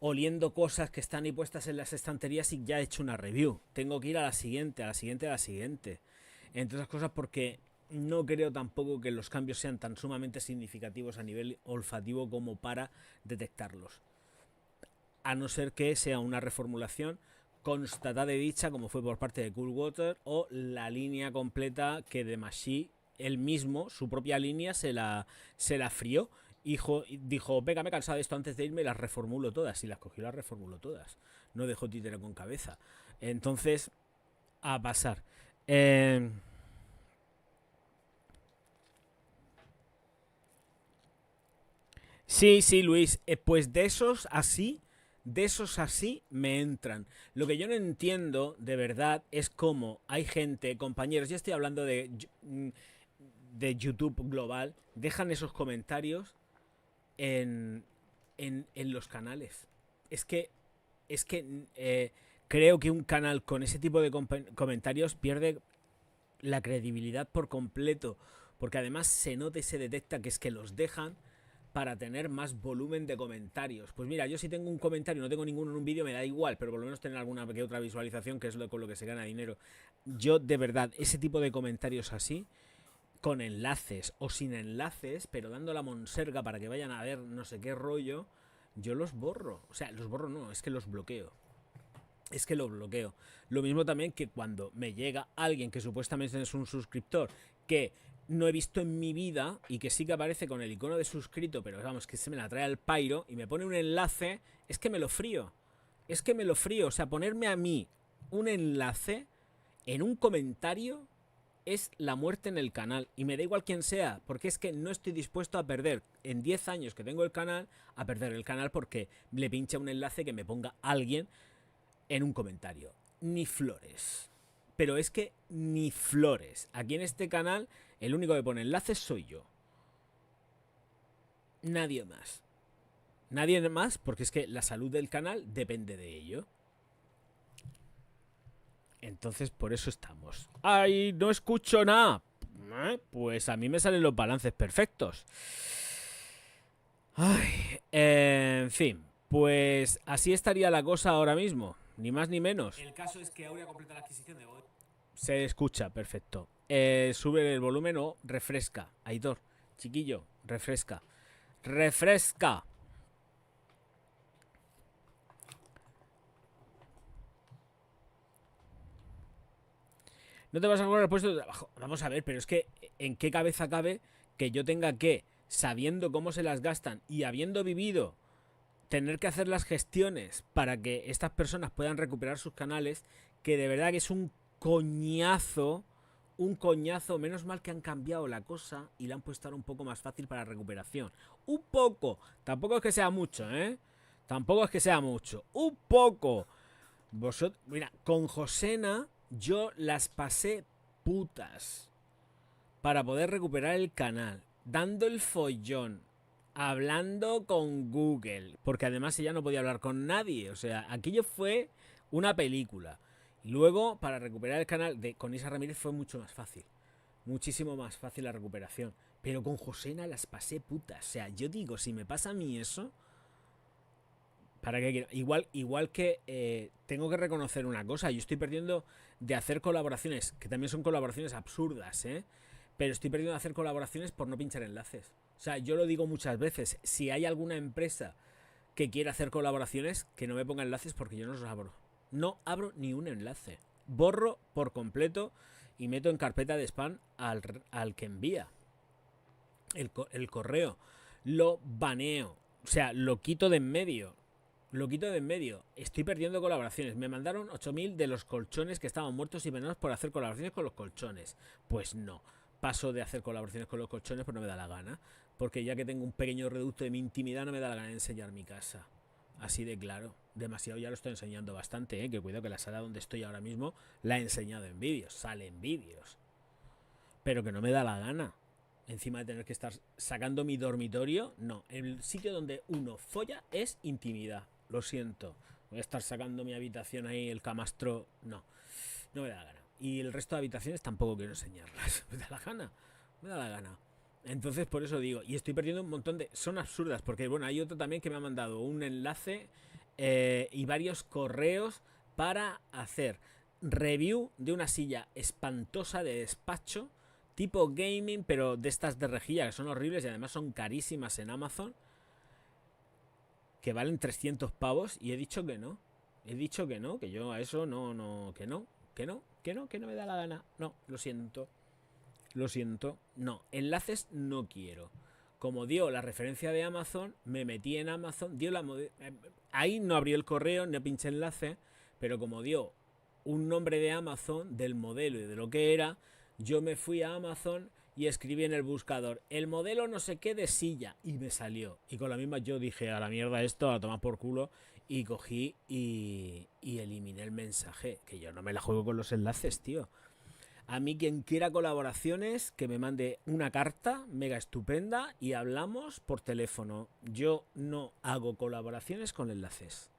oliendo cosas que están ahí puestas en las estanterías y ya he hecho una review. Tengo que ir a la siguiente, a la siguiente, a la siguiente. Entre otras cosas porque no creo tampoco que los cambios sean tan sumamente significativos a nivel olfativo como para detectarlos. A no ser que sea una reformulación constatada y dicha, como fue por parte de Coolwater, o la línea completa que de Mashi, él mismo, su propia línea, se la frió. Dijo, venga, me he cansado de esto, antes de irme las reformulo todas. Y las cogió y las reformuló todas. No dejó títere con cabeza. Entonces, a pasar. Sí, Luis. Pues de esos así me entran. Lo que yo no entiendo de verdad es cómo hay gente, compañeros, ya estoy hablando de YouTube global, dejan esos comentarios en los canales. Es que creo que un canal con ese tipo de comentarios pierde la credibilidad por completo, porque además se nota y se detecta que es que los dejan para tener más volumen de comentarios. Pues mira, yo si tengo un comentario, no tengo ninguno en un vídeo, me da igual, pero por lo menos tener alguna que otra visualización, que es con lo que se gana dinero. Yo, de verdad, ese tipo de comentarios así, con enlaces o sin enlaces, pero dando la monserga para que vayan a ver no sé qué rollo, yo los borro. O sea, los borro no, es que los bloqueo. Es que lo bloqueo. Lo mismo también que cuando me llega alguien que supuestamente es un suscriptor que no he visto en mi vida y que sí que aparece con el icono de suscrito, pero vamos, que se me la trae al pairo y me pone un enlace, es que me lo frío. Es que me lo frío. O sea, ponerme a mí un enlace en un comentario es la muerte en el canal. Y me da igual quién sea, porque es que no estoy dispuesto a perder en 10 años que tengo el canal, a perder el canal porque le pincha un enlace que me ponga alguien en un comentario. Ni flores. Pero es que ni flores. Aquí en este canal el único que pone enlaces soy yo. Nadie más. Nadie más porque es que la salud del canal depende de ello. Entonces por eso estamos. ¡Ay, no escucho nada! Pues a mí me salen los balances perfectos. Ay, en fin. Pues así estaría la cosa ahora mismo. Ni más ni menos. El caso es que Aurea completa la adquisición de Gold. Se escucha, perfecto. Sube el volumen o refresca. Aitor, chiquillo, refresca. ¡Refresca! No te vas a cobrar el puesto de trabajo. Vamos a ver, pero es que ¿en qué cabeza cabe que yo tenga que, sabiendo cómo se las gastan y habiendo vivido, tener que hacer las gestiones para que estas personas puedan recuperar sus canales, que de verdad que es un coñazo, menos mal que han cambiado la cosa y la han puesto ahora un poco más fácil para recuperación. Un poco, tampoco es que sea mucho, tampoco es que sea mucho, un poco. Vosotros, mira, con Josena yo las pasé putas para poder recuperar el canal, dando el follón, hablando con Google, porque además ella no podía hablar con nadie. O sea, aquello fue una película. Y luego, para recuperar el canal con Isa Ramírez fue mucho más fácil. Muchísimo más fácil la recuperación. Pero con Josena las pasé putas. O sea, yo digo, si me pasa a mí eso, ¿para qué quiero? Igual que tengo que reconocer una cosa. Yo estoy perdiendo de hacer colaboraciones, que también son colaboraciones absurdas, pero estoy perdiendo de hacer colaboraciones por no pinchar enlaces. O sea, yo lo digo muchas veces. Si hay alguna empresa que quiera hacer colaboraciones, que no me ponga enlaces porque yo no los abro. No abro ni un enlace. Borro por completo y meto en carpeta de spam al que envía el correo. Lo baneo. O sea, lo quito de en medio. Estoy perdiendo colaboraciones. Me mandaron 8.000 de los colchones que estaban muertos y venados por hacer colaboraciones con los colchones. Pues no. Paso de hacer colaboraciones con los colchones, pues no me da la gana. porque ya que tengo un pequeño reducto de mi intimidad no me da la gana de enseñar mi casa. Así de claro. Demasiado ya lo estoy enseñando bastante, que cuidado que la sala donde estoy ahora mismo la he enseñado en vídeos, sale en vídeos. Pero que no me da la gana. Encima de tener que estar sacando mi dormitorio, no. El sitio donde uno folla es intimidad. Lo siento. Voy a estar sacando mi habitación ahí, el camastro. No. No me da la gana. Y el resto de habitaciones tampoco quiero enseñarlas. Me da la gana. Me da la gana. Entonces por eso digo. Y estoy perdiendo un montón de... Son absurdas. Porque bueno, hay otro también que me ha mandado un enlace y varios correos para hacer review de una silla espantosa de despacho tipo gaming, pero de estas de rejilla que son horribles y además son carísimas en Amazon, que valen 300 pavos, y he dicho que no. He dicho que no, que yo a eso no, que no me da la gana. No, lo siento. Lo siento. No, enlaces no quiero. Como dio la referencia de Amazon, me metí en Amazon, ahí no abrió el correo, no pinché enlace, pero como dio un nombre de Amazon, del modelo y de lo que era, yo me fui a Amazon y escribí en el buscador el modelo no sé qué de silla y me salió. Y con la misma yo dije a la mierda esto, a tomar por culo, y cogí y eliminé el mensaje, que yo no me la juego con los enlaces, tío. A mí quien quiera colaboraciones, que me mande una carta mega estupenda y hablamos por teléfono. Yo no hago colaboraciones con enlaces.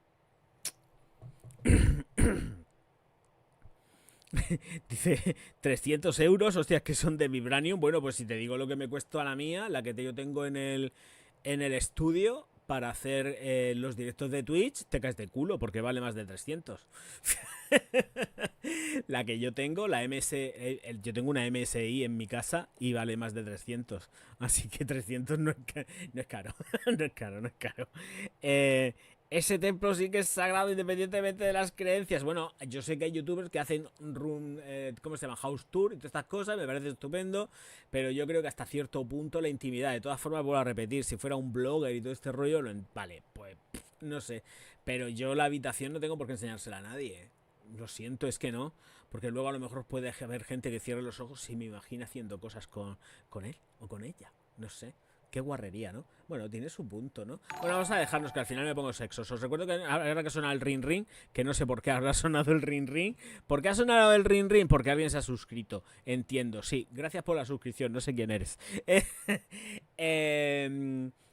Dice 300 euros, hostias, que son de Vibranium. Bueno, pues si te digo lo que me cuesta a la mía, la que yo tengo en el estudio para hacer los directos de Twitch, te caes de culo porque vale más de 300. La que yo tengo, la yo tengo una MSI en mi casa y vale más de 300. Así que 300 no es caro. No es caro. Ese templo sí que es sagrado independientemente de las creencias. Bueno, yo sé que hay youtubers que hacen ¿cómo se llama? House tour y todas estas cosas, me parece estupendo, pero yo creo que hasta cierto punto la intimidad, de todas formas vuelvo a repetir, si fuera un blogger y todo este rollo, vale, pues no sé, pero yo la habitación no tengo por qué enseñársela a nadie, Lo siento, es que no, porque luego a lo mejor puede haber gente que cierre los ojos y me imagina haciendo cosas con él o con ella, no sé. Qué guarrería, ¿no? Bueno, tiene su punto, ¿no? Bueno, vamos a dejarnos que al final me pongo sexos. Os recuerdo que ahora que suena el ring ring, que no sé por qué habrá sonado el ring ring. ¿Por qué ha sonado el ring ring? Porque alguien se ha suscrito. Entiendo, sí. Gracias por la suscripción, no sé quién eres.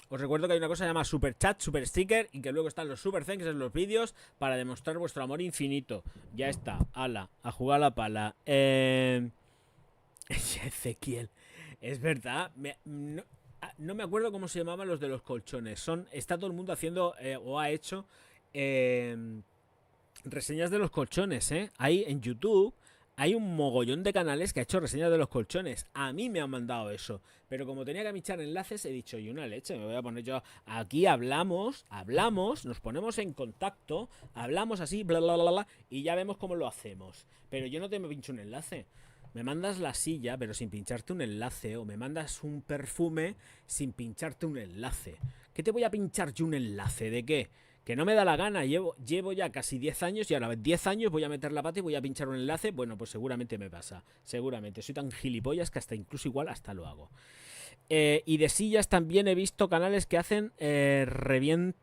Os recuerdo que hay una cosa que se llama Super Chat, Super Sticker, y que luego están los Super Thanks en los vídeos para demostrar vuestro amor infinito. Ya está, ala, a jugar a la pala. Ezequiel, es verdad, no me acuerdo cómo se llamaban los de los colchones. Está todo el mundo haciendo o ha hecho reseñas de los colchones, Ahí en YouTube hay un mogollón de canales que ha hecho reseñas de los colchones. A mí me han mandado eso, pero como tenía que echar enlaces, he dicho, y una leche, me voy a poner yo aquí, hablamos, nos ponemos en contacto, hablamos así, bla, bla, bla, bla, y ya vemos cómo lo hacemos. Pero yo no te me pincho un enlace. Me mandas la silla, pero sin pincharte un enlace, o me mandas un perfume sin pincharte un enlace. ¿Qué te voy a pinchar yo un enlace? ¿De qué? Que no me da la gana. Llevo ya casi 10 años y ahora 10 años voy a meter la pata y voy a pinchar un enlace. Bueno, pues seguramente me pasa. Seguramente. Soy tan gilipollas que hasta incluso igual hasta lo hago. Y de sillas también he visto canales que hacen reviente.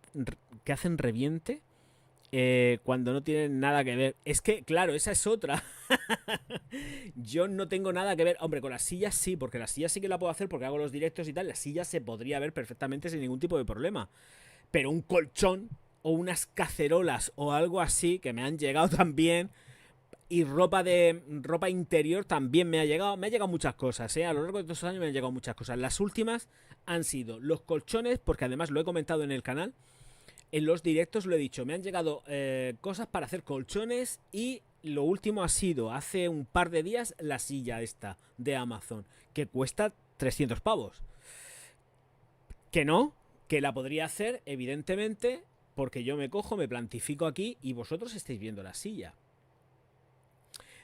Cuando no tienen nada que ver. Es que, claro, esa es otra. Yo no tengo nada que ver. Hombre, con las sillas sí, porque las sillas sí que la puedo hacer porque hago los directos y tal. Las sillas se podría ver perfectamente sin ningún tipo de problema. Pero un colchón o unas cacerolas o algo así que me han llegado también. Y ropa interior también me ha llegado. Me han llegado muchas cosas, A lo largo de estos años me han llegado muchas cosas. Las últimas han sido los colchones, porque además lo he comentado en el canal. En los directos lo he dicho, me han llegado cosas para hacer colchones y lo último ha sido, hace un par de días, la silla esta de Amazon, que cuesta 300 pavos. Que no, que la podría hacer, evidentemente, porque yo me cojo, me plantifico aquí y vosotros estáis viendo la silla.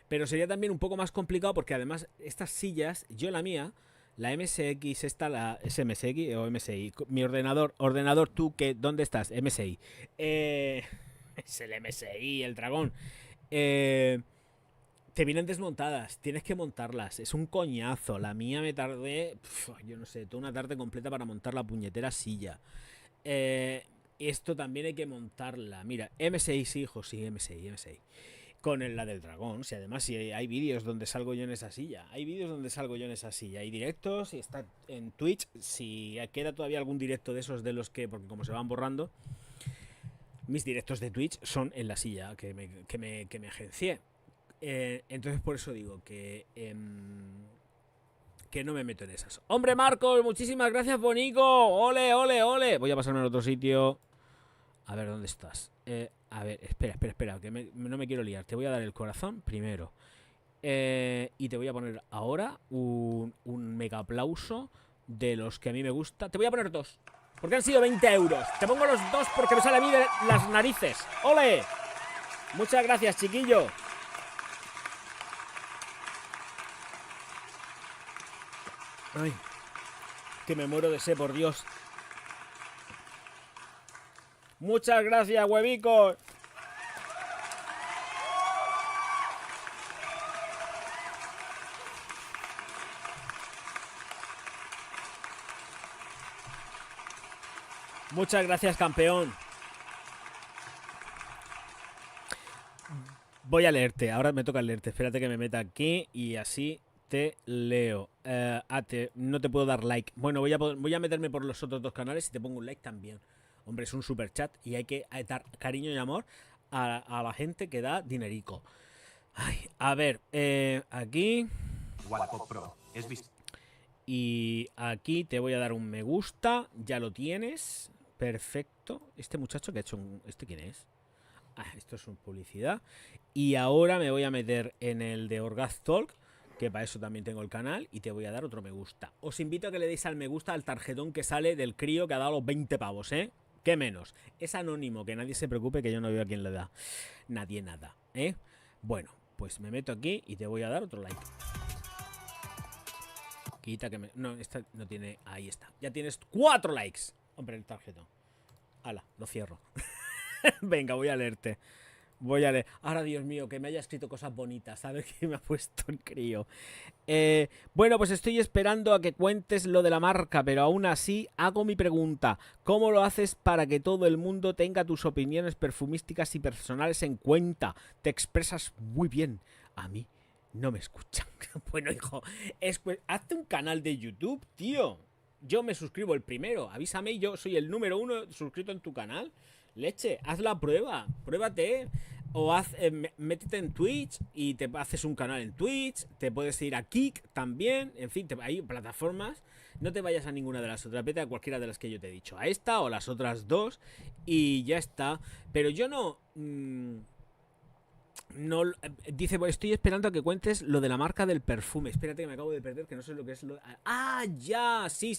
Pero sería también un poco más complicado porque además estas sillas, yo la mía... La MSX esta, ¿es MSX o MSI? Mi ordenador, tú, ¿dónde estás? MSI. Es el MSI, el dragón. Te vienen desmontadas, tienes que montarlas. Es un coñazo. La mía me tardé, yo no sé, toda una tarde completa para montar la puñetera silla. Esto también hay que montarla. Mira, M6, hijo, sí, M6. Con la del dragón. Si además si hay vídeos donde salgo yo en esa silla. Hay directos y está en Twitch. Si queda todavía algún directo de esos de los que, porque como se van borrando, mis directos de Twitch son en la silla que me agencié. Entonces por eso digo que no me meto en esas. ¡Hombre, Marcos! Muchísimas gracias, Bonico. ¡Ole, ole, ole! Voy a pasarme al otro sitio. A ver, ¿dónde estás? A ver, espera, que no me quiero liar. Te voy a dar el corazón primero. Y te voy a poner ahora un mega aplauso de los que a mí me gusta. Te voy a poner 2, porque han sido 20 euros. Te pongo los 2 porque me sale a mí de las narices. ¡Ole! Muchas gracias, chiquillo. Ay, que me muero de sed, por Dios. Muchas gracias, huevicos. Muchas gracias, campeón. Voy a leerte, ahora me toca leerte. Espérate que me meta aquí y así te leo. No te puedo dar like. Bueno, voy a meterme por los otros 2 canales y te pongo un like también. Hombre, es un super chat y hay que dar cariño y amor a la gente que da dinerico. Ay, a ver, aquí. Wallapop Pro. Es visto. Y aquí te voy a dar un me gusta. Ya lo tienes. Perfecto. Este muchacho que ha hecho ¿este quién es? Esto es una publicidad. Y ahora me voy a meter en el de Orgaz Talk, que para eso también tengo el canal, y te voy a dar otro me gusta. Os invito a que le deis al me gusta al tarjetón que sale del crío que ha dado los 20 pavos, ¿eh? ¿Qué menos? Es anónimo, que nadie se preocupe, que yo no veo a quién le da. Nadie nada, ¿eh? Bueno, pues me meto aquí y te voy a dar otro like. Quita que me... No, esta no tiene... Ahí está. Ya tienes 4 likes. Hombre, el tarjetón. Hala, lo cierro. Venga, voy a leerte. Voy a leer. Ahora, Dios mío, que me haya escrito cosas bonitas. ¿Sabes qué me ha puesto el crío? Bueno, pues estoy esperando a que cuentes lo de la marca, pero aún así hago mi pregunta. ¿Cómo lo haces para que todo el mundo tenga tus opiniones perfumísticas y personales en cuenta? Te expresas muy bien. A mí no me escuchan. Bueno, hijo, hazte un canal de YouTube, tío. Yo me suscribo el primero. Avísame, yo soy el número 1 suscrito en tu canal. Leche, haz la prueba, pruébate. O métete en Twitch y te haces un canal en Twitch. Te puedes ir a Kick también. En fin, hay plataformas. No te vayas a ninguna de las otras. Vete a cualquiera de las que yo te he dicho. A esta o las otras 2. Y ya está. Pero yo no... dice, pues estoy esperando a que cuentes lo de la marca del perfume. Espérate que me acabo de perder, que no sé lo que es lo... ¡Ah, ya! Sí.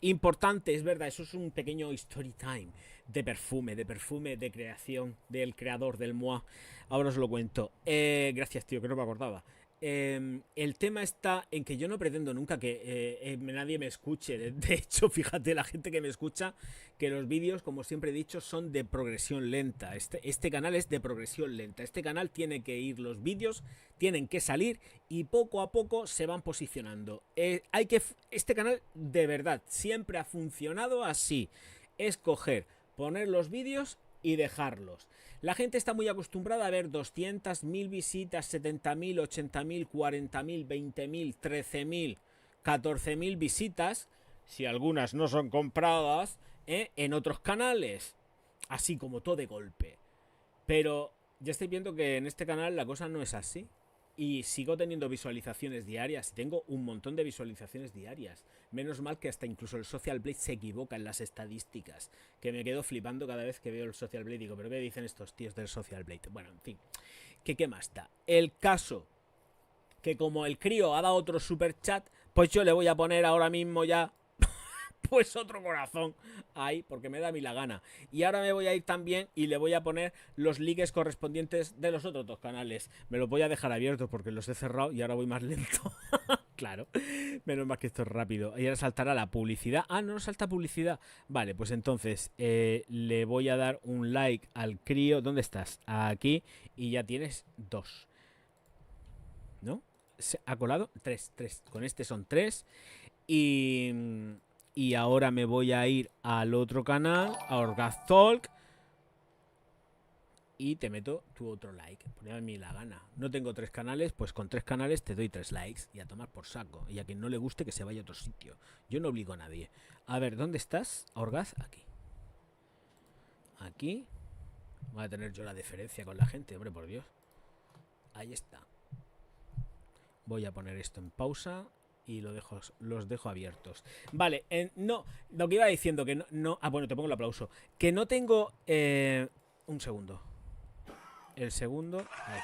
Importante, es verdad, eso es un pequeño story time de perfume, de creación, del creador, del Moa. Ahora os lo cuento. Gracias, tío, que no me acordaba. El tema está en que yo no pretendo nunca que nadie me escuche. De hecho, fíjate, la gente que me escucha, que los vídeos, como siempre he dicho, son de progresión lenta. Este canal es de progresión lenta. Este canal tiene que ir, los vídeos tienen que salir y poco a poco se van posicionando. Este canal, de verdad, siempre ha funcionado así. Es coger, poner los vídeos y dejarlos. La gente está muy acostumbrada a ver 200.000 visitas, 70.000, 80.000, 40.000, 20.000, 13.000, 14.000 visitas, si algunas no son compradas, en otros canales, así como todo de golpe. Pero ya estoy viendo que en este canal la cosa no es así. Y sigo teniendo visualizaciones diarias. Tengo un montón de visualizaciones diarias. Menos mal que hasta incluso el Social Blade se equivoca en las estadísticas. Que me quedo flipando cada vez que veo el Social Blade. Digo, ¿pero qué dicen estos tíos del Social Blade? Bueno, en fin. ¿Qué más da? El caso, que como el crío ha dado otro super chat, pues yo le voy a poner ahora mismo ya... pues otro corazón ahí, porque me da a mí la gana. Y ahora me voy a ir también y le voy a poner los likes correspondientes de los otros 2 canales. Me los voy a dejar abiertos porque los he cerrado y ahora voy más lento. Claro, menos mal que esto es rápido. Y ahora saltará la publicidad. Ah, no salta publicidad. Vale, pues entonces le voy a dar un like al crío. ¿Dónde estás? Aquí. Y ya tienes 2. ¿No? Se ha colado 3. Con este son 3. Y ahora me voy a ir al otro canal, a Orgaztalk. Y te meto tu otro like. Ponme a mí la gana. No tengo 3 canales, pues con 3 canales te doy 3 likes. Y a tomar por saco. Y a quien no le guste que se vaya a otro sitio. Yo no obligo a nadie. A ver, ¿dónde estás? Orgaz, aquí. Aquí. Voy a tener yo la deferencia con la gente, hombre, por Dios. Ahí está. Voy a poner esto en pausa y los dejo abiertos. Vale, no, lo que iba diciendo que no. Ah, bueno, te pongo el aplauso. Que no tengo. Un segundo. El segundo. Ahí.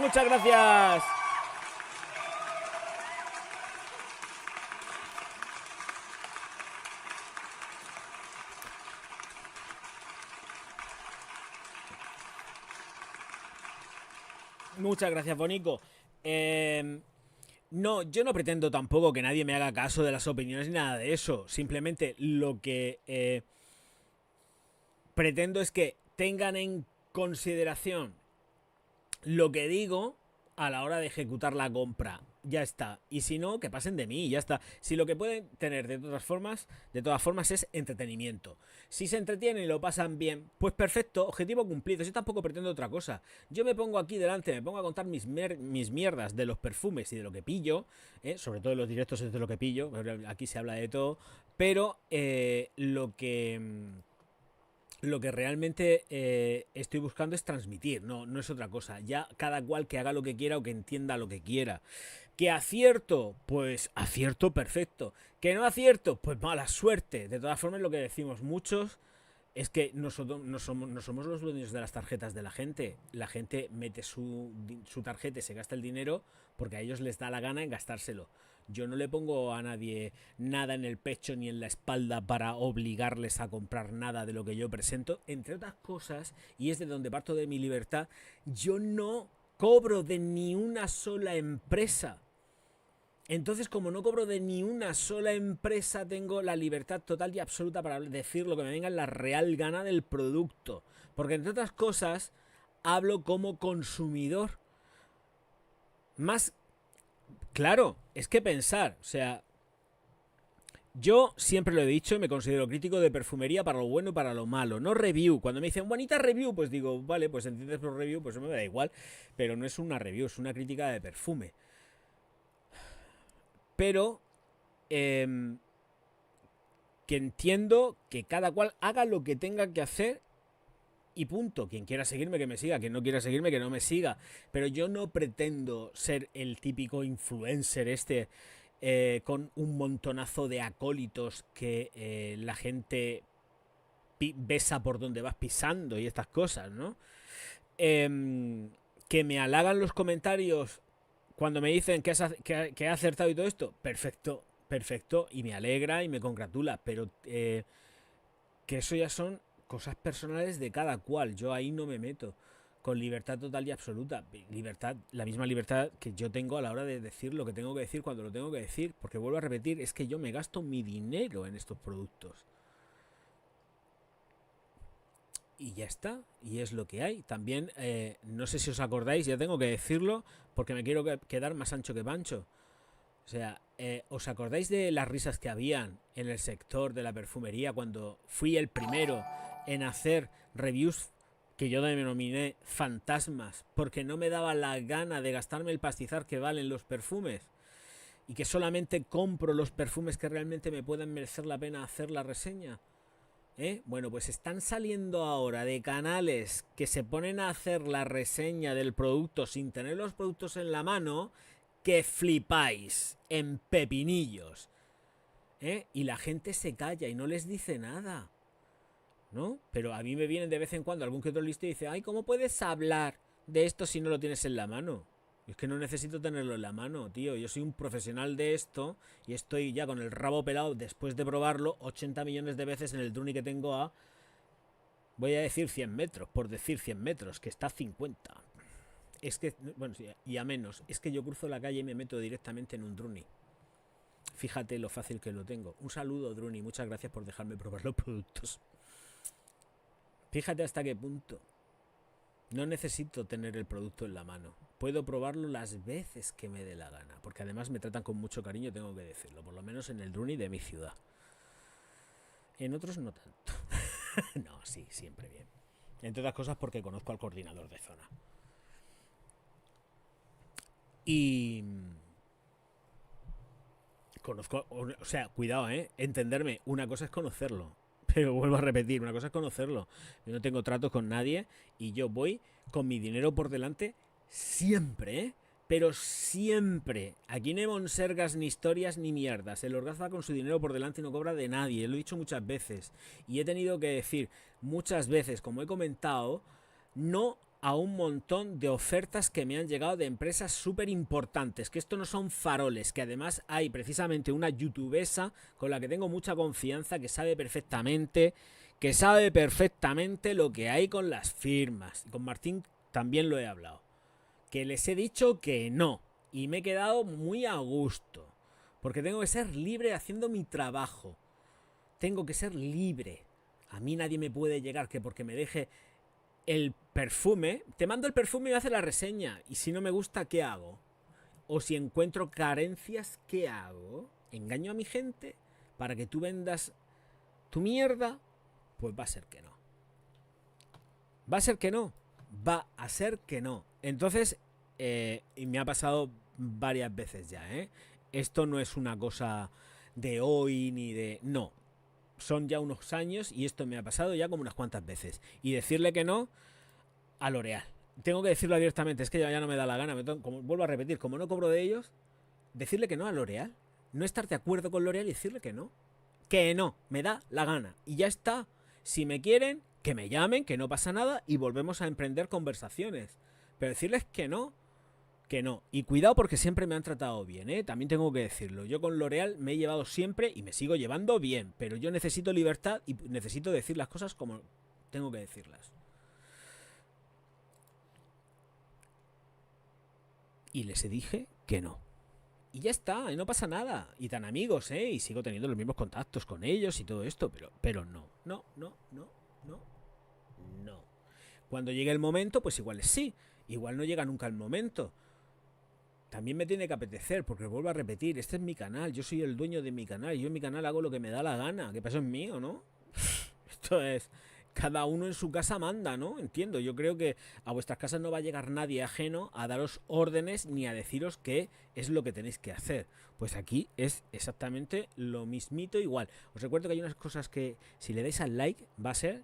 ¡Muchas gracias! Muchas gracias, Bonico. No, yo no pretendo tampoco que nadie me haga caso de las opiniones ni nada de eso. Simplemente lo que pretendo es que tengan en consideración lo que digo a la hora de ejecutar la compra. Ya está. Y si no, que pasen de mí, ya está. Si lo que pueden tener de todas formas es entretenimiento. Si se entretienen y lo pasan bien, pues perfecto, objetivo cumplido. Yo tampoco pretendo otra cosa. Yo me pongo aquí delante, me pongo a contar mis mierdas de los perfumes y de lo que pillo, sobre todo en los directos es de lo que pillo, aquí se habla de todo, pero lo que realmente estoy buscando es transmitir, no es otra cosa. Ya cada cual que haga lo que quiera o que entienda lo que quiera. ¿Que acierto? Pues acierto perfecto. ¿Que no acierto? Pues mala suerte. De todas formas, lo que decimos muchos es que nosotros no somos los dueños de las tarjetas de la gente. La gente mete su tarjeta y se gasta el dinero porque a ellos les da la gana en gastárselo. Yo no le pongo a nadie nada en el pecho ni en la espalda para obligarles a comprar nada de lo que yo presento. Entre otras cosas, y es de donde parto de mi libertad, yo no cobro de ni una sola empresa. Entonces, como no cobro de ni una sola empresa, tengo la libertad total y absoluta para decir lo que me venga en la real gana del producto. Porque, entre otras cosas, hablo como consumidor. Más claro, es que pensar, o sea, yo siempre lo he dicho y me considero crítico de perfumería para lo bueno y para lo malo, no review. Cuando me dicen bonita review, pues digo, vale, pues entiendes por review, pues me da igual, pero no es una review, es una crítica de perfume. Pero que entiendo que cada cual haga lo que tenga que hacer y punto. Quien quiera seguirme, que me siga. Quien no quiera seguirme, que no me siga. Pero yo no pretendo ser el típico influencer con un montonazo de acólitos que la gente besa por donde vas pisando y estas cosas, ¿no? Que me halagan los comentarios cuando me dicen que he acertado y todo esto. Perfecto, perfecto. Y me alegra y me congratula. Pero que eso ya son cosas personales de cada cual. Yo ahí no me meto. Con libertad total y absoluta. Libertad, la misma libertad que yo tengo a la hora de decir lo que tengo que decir cuando lo tengo que decir. Porque vuelvo a repetir, es que yo me gasto mi dinero en estos productos. Y ya está, y es lo que hay. También, no sé si os acordáis, ya tengo que decirlo, porque me quiero quedar más ancho que pancho. O sea, ¿os acordáis de las risas que habían en el sector de la perfumería cuando fui el primero en hacer reviews que yo denominé fantasmas? Porque no me daba la gana de gastarme el pastizar que valen los perfumes. Y que solamente compro los perfumes que realmente me pueden merecer la pena hacer la reseña. Bueno, pues están saliendo ahora de canales que se ponen a hacer la reseña del producto sin tener los productos en la mano, que flipáis en pepinillos. Y la gente se calla y no les dice nada, ¿no? Pero a mí me vienen de vez en cuando algún que otro listo y dice, ay, ¿cómo puedes hablar de esto si no lo tienes en la mano? Es que no necesito tenerlo en la mano, tío. Yo soy un profesional de esto y estoy ya con el rabo pelado después de probarlo 80 millones de veces en el Druni que tengo a... Voy a decir 100 metros, por decir 100 metros, que está a 50. Es que, bueno, sí, y a menos. Es que yo cruzo la calle y me meto directamente en un Druni. Fíjate lo fácil que lo tengo. Un saludo, Druni. Muchas gracias por dejarme probar los productos. Fíjate hasta qué punto. No necesito tener el producto en la mano. Puedo probarlo las veces que me dé la gana. Porque además me tratan con mucho cariño, tengo que decirlo. Por lo menos en el Druni de mi ciudad. En otros no tanto. No, sí, siempre bien. Entre otras cosas porque conozco al coordinador de zona. Y... conozco... O sea, cuidado, entenderme. Una cosa es conocerlo. Pero vuelvo a repetir, una cosa es conocerlo. Yo no tengo tratos con nadie y yo voy con mi dinero por delante siempre, pero siempre. Aquí no hay monsergas, ni historias, ni mierdas. El Orgaz va con su dinero por delante y no cobra de nadie. Lo he dicho muchas veces. Y he tenido que decir muchas veces, como he comentado, no a un montón de ofertas que me han llegado de empresas súper importantes, que esto no son faroles, que además hay precisamente una youtubesa con la que tengo mucha confianza, que sabe perfectamente lo que hay con las firmas. Con Martín también lo he hablado, que les he dicho que no, y me he quedado muy a gusto, porque tengo que ser libre haciendo mi trabajo, tengo que ser libre. A mí nadie me puede llegar que porque me deje el perfume, te mando el perfume y me hace la reseña, y si no me gusta, ¿qué hago? O si encuentro carencias, ¿qué hago? ¿Engaño a mi gente para que tú vendas tu mierda? Pues va a ser que no. Va a ser que no. Va a ser que no. Entonces, y me ha pasado varias veces ya, Esto no es una cosa de hoy ni de... No. Son ya unos años y esto me ha pasado ya como unas cuantas veces. Y decirle que no a L'Oréal. Tengo que decirlo directamente, es que ya no me da la gana. Como vuelvo a repetir, como no cobro de ellos, decirle que no a L'Oréal. No estar de acuerdo con L'Oréal y decirle que no. Que no, me da la gana. Y ya está. Si me quieren, que me llamen, que no pasa nada y volvemos a emprender conversaciones. Pero decirles que no. Que no. Y cuidado porque siempre me han tratado bien, También tengo que decirlo. Yo con L'Oréal me he llevado siempre y me sigo llevando bien. Pero yo necesito libertad y necesito decir las cosas como tengo que decirlas. Y les dije que no. Y ya está, y no pasa nada. Y tan amigos, y sigo teniendo los mismos contactos con ellos y todo esto. Pero no. Cuando llegue el momento, pues igual sí. Igual no llega nunca el momento. También me tiene que apetecer, porque vuelvo a repetir, este es mi canal, yo soy el dueño de mi canal, yo en mi canal hago lo que me da la gana, que eso es mío, ¿no? Esto es, cada uno en su casa manda, ¿no? Entiendo, yo creo que a vuestras casas no va a llegar nadie ajeno a daros órdenes ni a deciros qué es lo que tenéis que hacer. Pues aquí es exactamente lo mismito igual. Os recuerdo que hay unas cosas que si le dais al like va a ser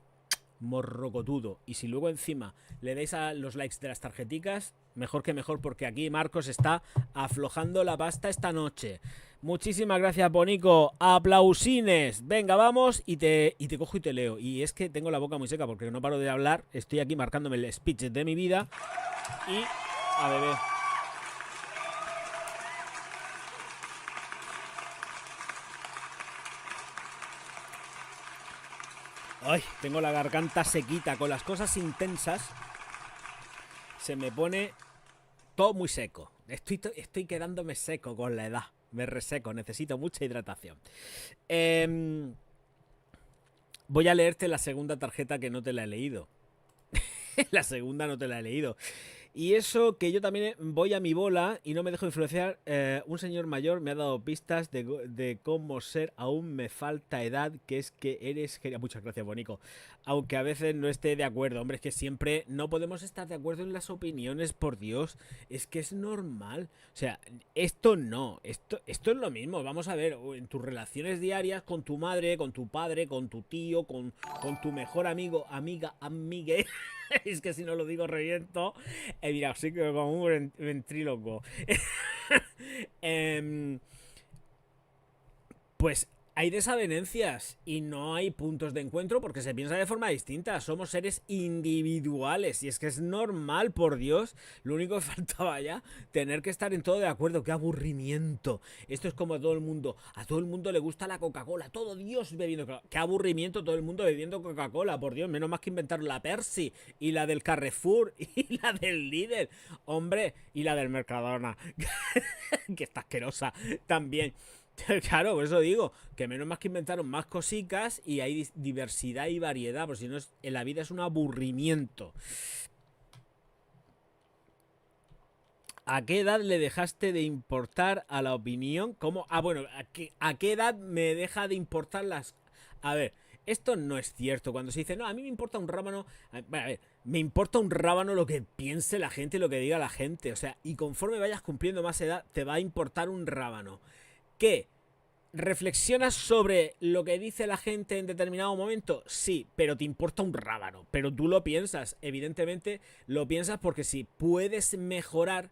morrocotudo, y si luego encima le dais a los likes de las tarjeticas, mejor que mejor, porque aquí Marcos está aflojando la pasta esta noche. Muchísimas gracias, Bonico. Aplausines. Venga, vamos y te cojo y te leo. Y es que tengo la boca muy seca porque no paro de hablar. Estoy aquí marcándome el speech de mi vida y a beber. Ay, tengo la garganta sequita. Con las cosas intensas se me pone todo muy seco. Estoy quedándome seco con la edad. Me reseco, necesito mucha hidratación. Voy a leerte la segunda tarjeta que no te la he leído. La segunda no te la he leído. Y eso que yo también voy a mi bola y no me dejo influenciar. Un señor mayor me ha dado pistas de cómo ser. Aún me falta edad, que es que eres genial. Muchas gracias, Bonico. Aunque a veces no esté de acuerdo. Hombre, es que siempre no podemos estar de acuerdo en las opiniones, por Dios. Es que es normal. O sea, esto no. Esto es lo mismo. Vamos a ver, en tus relaciones diarias con tu madre, con tu padre, con tu tío, con tu mejor amigo, amiga, amigue. Es que si no lo digo reviento. Mira, sí que como un ventríloco. Pues hay desavenencias y no hay puntos de encuentro porque se piensa de forma distinta. Somos seres individuales y es que es normal, por Dios. Lo único que faltaba ya, tener que estar en todo de acuerdo. ¡Qué aburrimiento! Esto es como a todo el mundo. A todo el mundo le gusta la Coca-Cola. Todo Dios bebiendo. ¡Qué aburrimiento todo el mundo bebiendo Coca-Cola! Por Dios, menos más que inventaron la Persi y la del Carrefour y la del Lidl. Hombre, y la del Mercadona. Que está asquerosa también. Claro, por eso digo, que menos más que inventaron más cositas y hay diversidad y variedad, porque si no, en la vida es un aburrimiento. ¿A qué edad le dejaste de importar a la opinión? ¿Cómo? Ah, bueno, ¿a qué edad me deja de importar las... A ver, esto no es cierto. Cuando se dice, no, a mí me importa un rábano... Bueno, a ver, me importa un rábano lo que piense la gente y lo que diga la gente. O sea, y conforme vayas cumpliendo más edad, te va a importar un rábano. ¿Qué? ¿Reflexionas sobre lo que dice la gente en determinado momento? Sí, pero te importa un rábano. Pero tú lo piensas, evidentemente lo piensas porque si puedes mejorar,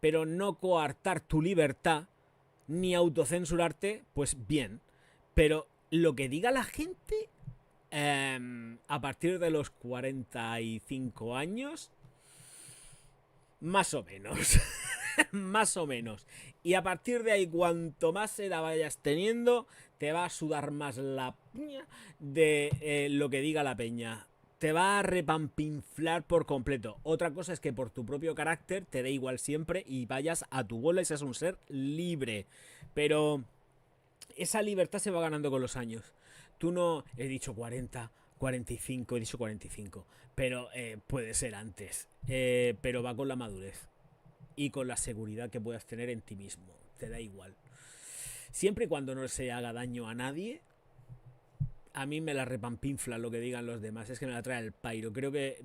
pero no coartar tu libertad, ni autocensurarte, pues bien. Pero lo que diga la gente, a partir de los 45 años, más o menos. Más o menos. Y a partir de ahí, cuanto más edad vayas teniendo, te va a sudar más la piña de lo que diga la peña. Te va a repampinflar por completo. Otra cosa es que por tu propio carácter te dé igual siempre y vayas a tu bola y seas un ser libre. Pero esa libertad se va ganando con los años. Tú no... He dicho 40, 45, he dicho 45. Pero puede ser antes. Pero va con la madurez y con la seguridad que puedas tener en ti mismo. Te da igual. Siempre y cuando no se haga daño a nadie, a mí me la repampinfla lo que digan los demás. Es que me la trae el pairo. Creo que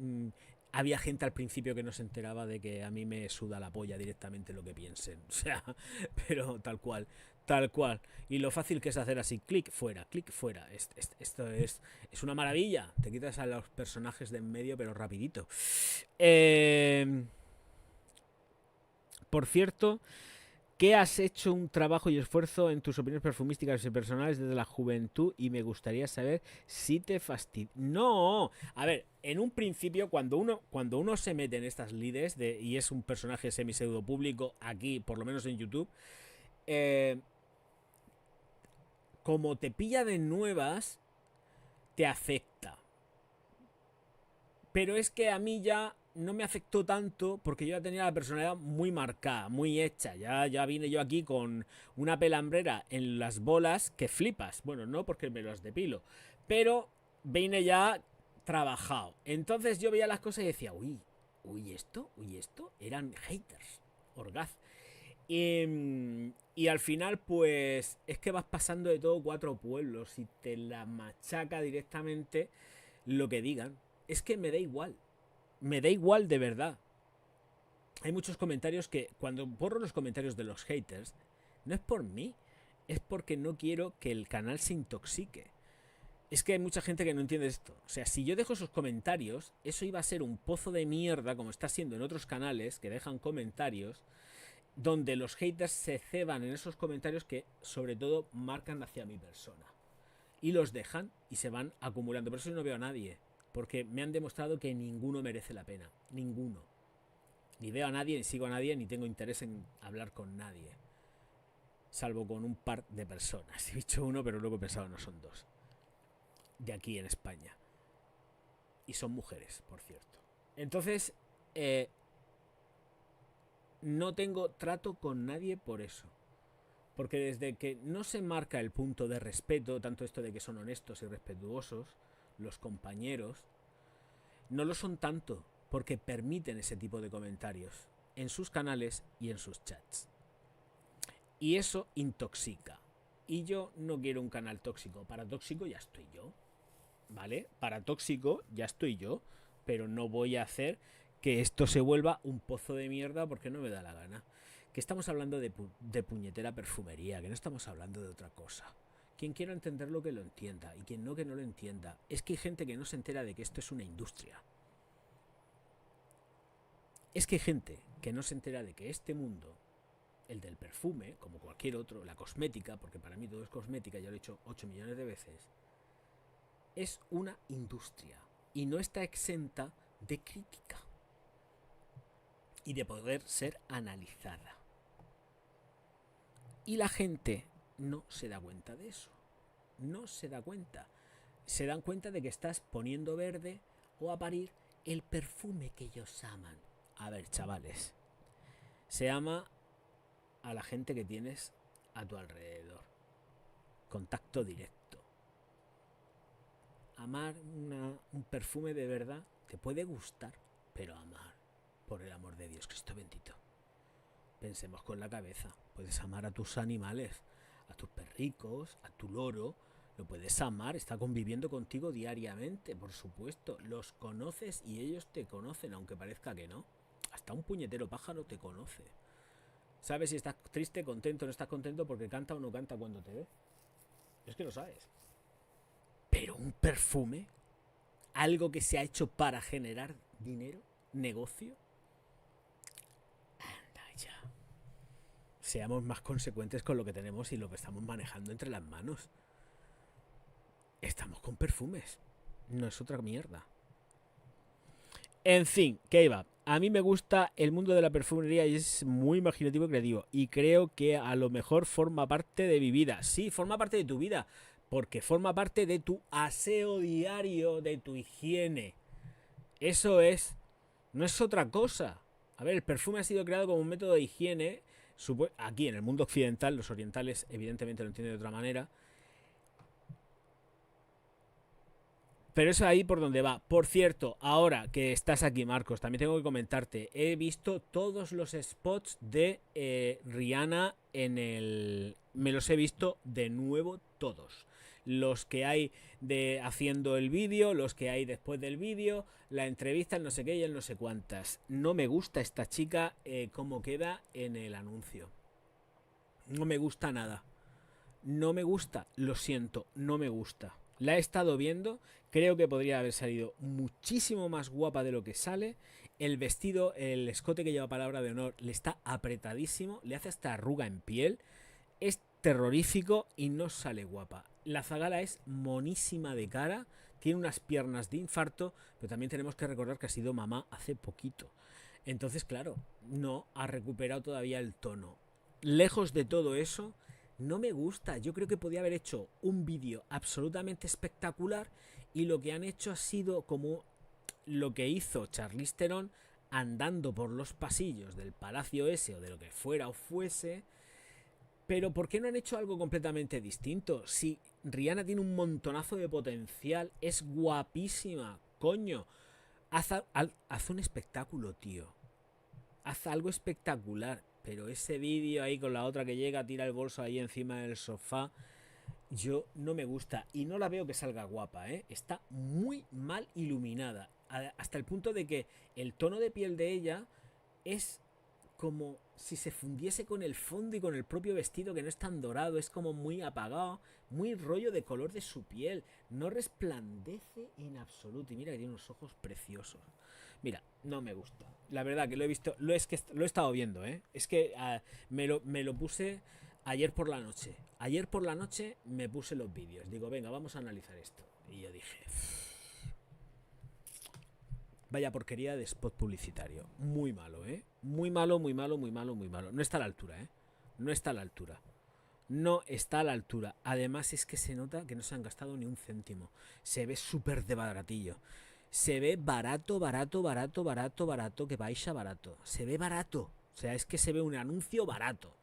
había gente al principio que no se enteraba de que a mí me suda la polla directamente lo que piensen. O sea, pero tal cual. Tal cual. Y lo fácil que es hacer así, clic fuera, clic fuera. Esto es una maravilla. Te quitas a los personajes de en medio, pero rapidito. Por cierto, que has hecho un trabajo y esfuerzo en tus opiniones perfumísticas y personales desde la juventud y me gustaría saber si te fastidia. No, a ver, en un principio cuando uno se mete en estas lides y es un personaje semi-pseudo público aquí, por lo menos en YouTube, como te pilla de nuevas, te afecta. Pero es que a mí ya no me afectó tanto porque yo ya tenía la personalidad muy marcada, muy hecha. Ya vine yo aquí con una pelambrera en las bolas que flipas. Bueno, no porque me los depilo, pero vine ya trabajado. Entonces yo veía las cosas y decía, uy, esto, eran haters, orgaz. Y al final, pues, es que vas pasando de todo 4 pueblos y te la machaca directamente lo que digan. Es que me da igual. Me da igual de verdad. Hay muchos comentarios que, cuando borro los comentarios de los haters, no es por mí, es porque no quiero que el canal se intoxique. Es que hay mucha gente que no entiende esto. O sea, si yo dejo esos comentarios, eso iba a ser un pozo de mierda, como está siendo en otros canales que dejan comentarios, donde los haters se ceban en esos comentarios que, sobre todo, marcan hacia mi persona. Y los dejan y se van acumulando. Por eso yo no veo a nadie. Porque me han demostrado que ninguno merece la pena. Ninguno. Ni veo a nadie, ni sigo a nadie, ni tengo interés en hablar con nadie. Salvo con un par de personas. He dicho uno, pero luego he pensado no son dos. De aquí en España. Y son mujeres, por cierto. Entonces, no tengo trato con nadie por eso. Porque desde que no se marca el punto de respeto, tanto esto de que son honestos y respetuosos, los compañeros, no lo son tanto porque permiten ese tipo de comentarios en sus canales y en sus chats. Y eso intoxica. Y yo no quiero un canal tóxico. Para tóxico ya estoy yo. ¿Vale? Para tóxico ya estoy yo. Pero no voy a hacer que esto se vuelva un pozo de mierda porque no me da la gana. Que estamos hablando de puñetera perfumería, que no estamos hablando de otra cosa. Quien quiera entenderlo que lo entienda y quien no que no lo entienda. Es que hay gente que no se entera de que esto es una industria. Es que hay gente que no se entera de que este mundo, el del perfume, como cualquier otro, la cosmética, porque para mí todo es cosmética, ya lo he dicho 8 millones de veces, es una industria y no está exenta de crítica y de poder ser analizada. Y la gente no se da cuenta de eso. No se da cuenta. Se dan cuenta de que estás poniendo verde o a parir el perfume que ellos aman. A ver, chavales. Se ama a la gente que tienes a tu alrededor. Contacto directo. Amar un perfume de verdad te puede gustar, pero amar, por el amor de Dios, Cristo bendito. Pensemos con la cabeza. Puedes amar a tus animales, a tus perricos, a tu loro. Lo puedes amar, está conviviendo contigo diariamente, por supuesto. Los conoces y ellos te conocen, aunque parezca que no. Hasta un puñetero pájaro te conoce. Sabes si estás triste, contento, no estás contento porque canta o no canta cuando te ve. Es que lo sabes. Pero un perfume, algo que se ha hecho para generar dinero, negocio. Anda ya. Seamos más consecuentes con lo que tenemos y lo que estamos manejando entre las manos. Estamos con perfumes. No es otra mierda. En fin, ¿qué iba? A mí me gusta el mundo de la perfumería y es muy imaginativo y creativo. Y creo que a lo mejor forma parte de mi vida. Sí, forma parte de tu vida. Porque forma parte de tu aseo diario, de tu higiene. Eso es. No es otra cosa. A ver, el perfume ha sido creado como un método de higiene. Aquí en el mundo occidental, los orientales evidentemente lo entienden de otra manera. Pero es ahí por donde va. Por cierto, ahora que estás aquí, Marcos, también tengo que comentarte. He visto todos los spots de Rihanna en el... Me los he visto de nuevo todos. Los que hay de haciendo el vídeo, los que hay después del vídeo, la entrevista, el no sé qué y el no sé cuántas. No me gusta esta chica cómo queda en el anuncio. No me gusta nada. No me gusta, lo siento, no me gusta. La he estado viendo, creo que podría haber salido muchísimo más guapa de lo que sale. El vestido, el escote que lleva palabra de honor, le está apretadísimo, le hace hasta arruga en piel. Es terrorífico y no sale guapa. La zagala es monísima de cara, tiene unas piernas de infarto, pero también tenemos que recordar que ha sido mamá hace poquito. Entonces, claro, no ha recuperado todavía el tono. Lejos de todo eso, no me gusta. Yo creo que podía haber hecho un vídeo absolutamente espectacular y lo que han hecho ha sido como lo que hizo Charlize Theron andando por los pasillos del Palacio ese o de lo que fuera o fuese. Pero ¿por qué no han hecho algo completamente distinto? Si Rihanna tiene un montonazo de potencial, es guapísima, coño. Haz un espectáculo, tío. Haz algo espectacular. Pero ese vídeo ahí con la otra que llega, tira el bolso ahí encima del sofá, yo no me gusta. Y no la veo que salga guapa, ¿eh? Está muy mal iluminada. Hasta el punto de que el tono de piel de ella es como si se fundiese con el fondo y con el propio vestido, que no es tan dorado, es como muy apagado, muy rollo de color de su piel. No resplandece en absoluto. Y mira que tiene unos ojos preciosos. Mira, no me gusta. La verdad que lo he visto, lo he estado viendo, ¿eh? Es que me lo puse ayer por la noche. Ayer por la noche me puse los vídeos. Digo, venga, vamos a analizar esto. Y yo dije, vaya porquería de spot publicitario. Muy malo, ¿eh? Muy malo, muy malo, muy malo, muy malo. No está a la altura, ¿eh? No está a la altura. No está a la altura. Además es que se nota que no se han gastado ni un céntimo. Se ve súper de baratillo. Se ve barato, barato, barato, barato, barato, que baixa barato. Se ve barato. O sea, es que se ve un anuncio barato.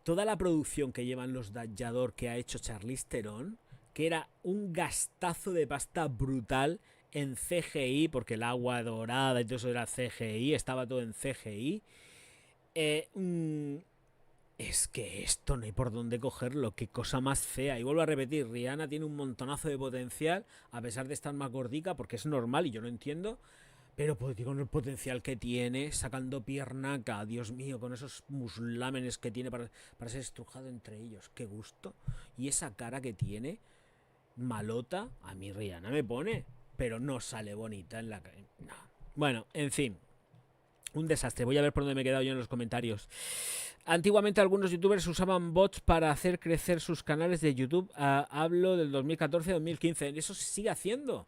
Toda la producción que llevan los Dallador que ha hecho Charlize Theron, que era un gastazo de pasta brutal en CGI, porque el agua dorada y todo eso era CGI, estaba todo en CGI. Es que esto no hay por dónde cogerlo, qué cosa más fea. Y vuelvo a repetir, Rihanna tiene un montonazo de potencial, a pesar de estar más gordica, porque es normal y yo no entiendo. Pero pues, con el potencial que tiene, sacando piernaca, Dios mío, con esos muslámenes que tiene para ser estrujado entre ellos, qué gusto. Y esa cara que tiene, malota, a mí Rihanna me pone, pero no sale bonita en la cara. No. Bueno, en fin. Un desastre. Voy a ver por dónde me he quedado yo en los comentarios. Antiguamente algunos youtubers usaban bots para hacer crecer sus canales de YouTube. Hablo del 2014-2015. Eso se sigue haciendo.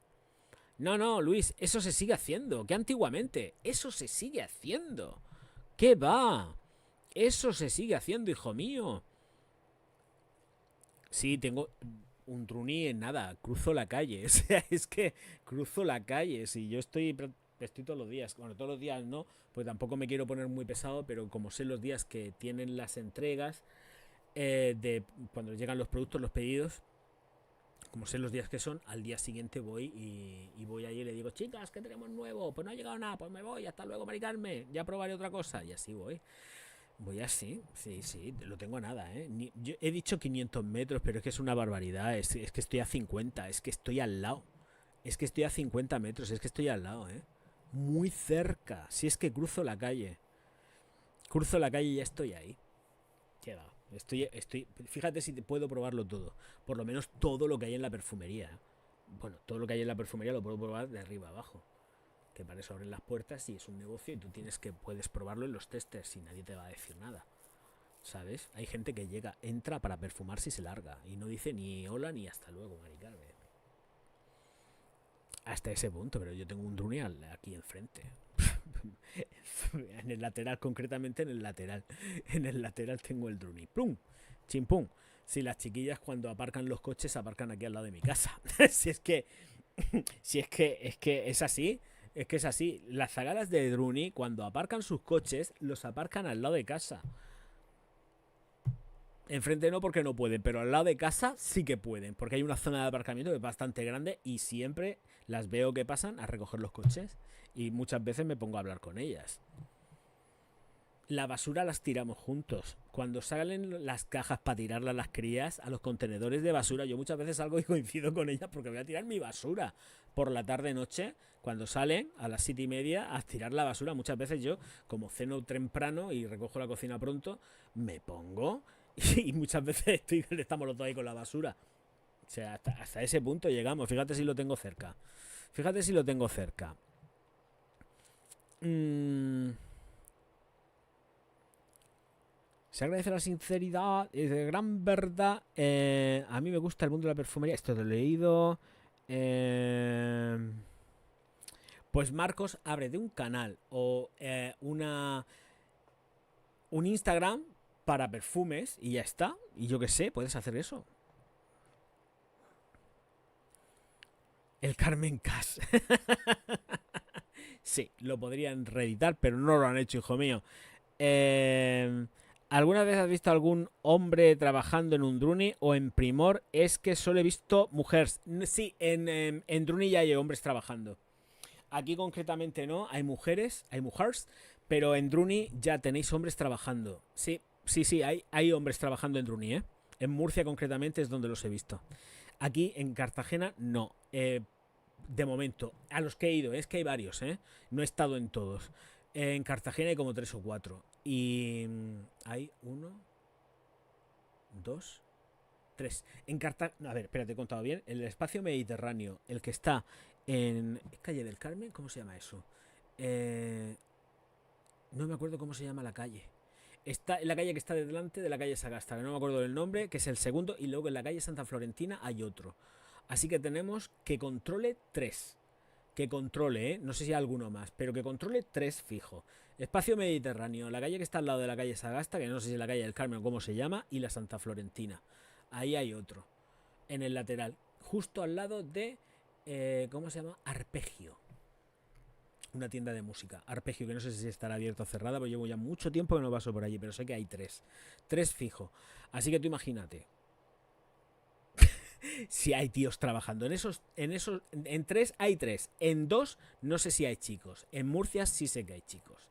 No, Luis, eso se sigue haciendo. ¿Qué antiguamente? Eso se sigue haciendo. ¿Qué va? Eso se sigue haciendo, hijo mío. Sí, tengo un truní en nada. Cruzo la calle. O sea, es que cruzo la calle. Si yo estoy todos los días. Bueno, todos los días no, pues tampoco me quiero poner muy pesado, pero como sé los días que tienen las entregas de cuando llegan los productos, los pedidos, como sé los días que son, al día siguiente voy y voy allí y le digo, chicas, ¿qué tenemos nuevo? Pues no ha llegado nada, pues me voy, hasta luego, Mari Carmen, ya probaré otra cosa. Y así voy. Voy así, sí, lo tengo a nada, ¿eh? Yo he dicho 500 metros, pero es que es una barbaridad, es que estoy a 50, es que estoy al lado. Es que estoy a 50 metros, es que estoy al lado, ¿eh? Muy cerca, si es que cruzo la calle. Cruzo la calle y ya estoy ahí. ¿Qué va? Fíjate si te puedo probarlo todo. Por lo menos todo lo que hay en la perfumería. Bueno, todo lo que hay en la perfumería lo puedo probar de arriba abajo. Que para eso abren las puertas y es un negocio y tú puedes probarlo en los testers y nadie te va a decir nada. ¿Sabes? Hay gente que llega, entra para perfumarse y se larga. Y no dice ni hola ni hasta luego, Mari Carmen. Hasta ese punto, pero yo tengo un Druni aquí enfrente. En el lateral, concretamente en el lateral. En el lateral tengo el Druni. ¡Plum! ¡Chimpum! Si las chiquillas cuando aparcan los coches aparcan aquí al lado de mi casa. Si es que es así. Es que es así. Las zagalas de Druni, cuando aparcan sus coches, los aparcan al lado de casa. Enfrente no porque no pueden, pero al lado de casa sí que pueden, porque hay una zona de aparcamiento que es bastante grande y siempre las veo que pasan a recoger los coches y muchas veces me pongo a hablar con ellas. La basura las tiramos juntos. Cuando salen las cajas para tirarlas las crías a los contenedores de basura, yo muchas veces salgo y coincido con ellas porque voy a tirar mi basura por la tarde-noche. Cuando salen a las 7:30 a tirar la basura, muchas veces yo, como ceno temprano y recojo la cocina pronto, me pongo y muchas veces estamos los dos ahí con la basura. O sea, hasta ese punto llegamos. Fíjate si lo tengo cerca. Fíjate si lo tengo cerca. Se agradece la sinceridad, es de gran verdad. A mí me gusta el mundo de la perfumería. Esto lo he leído. Pues Marcos abre de un canal o un Instagram para perfumes y ya está. Y yo qué sé, puedes hacer eso. El Carmen Cash. Sí, lo podrían reeditar, pero no lo han hecho, hijo mío. ¿Alguna vez has visto algún hombre trabajando en un Druni o en Primor? Es que solo he visto mujeres. Sí, en Druni ya hay hombres trabajando. Aquí concretamente no, hay mujeres, pero en Druni ya tenéis hombres trabajando. Sí, hay hombres trabajando en Druni, ¿eh? En Murcia concretamente es donde los he visto. Aquí en Cartagena no. De momento, a los que he ido, es que hay varios, ¿eh? No he estado en todos. En Cartagena hay como 3 o 4. Y hay 1, 2, 3. En Cartagena... A ver, espérate, he contado bien. El espacio mediterráneo, el que está en Calle del Carmen, ¿cómo se llama eso? No me acuerdo cómo se llama la calle. Está en la calle que está delante de la calle Sagasta, que no me acuerdo del nombre, que es el segundo, y luego en la calle Santa Florentina hay otro. Así que tenemos que controle 3. Que controle, no sé si hay alguno más, pero que controle 3 fijo. Espacio Mediterráneo, la calle que está al lado de la calle Sagasta, que no sé si es la calle del Carmen o cómo se llama, y la Santa Florentina. Ahí hay otro. En el lateral, justo al lado de... ¿cómo se llama? Arpegio. Una tienda de música. Arpegio, que no sé si estará abierta o cerrada, porque llevo ya mucho tiempo que no paso por allí, pero sé que hay 3. 3 fijo. Así que tú imagínate. Si hay tíos trabajando. En 3 hay 3. En 2 no sé si hay chicos. En Murcia sí sé que hay chicos.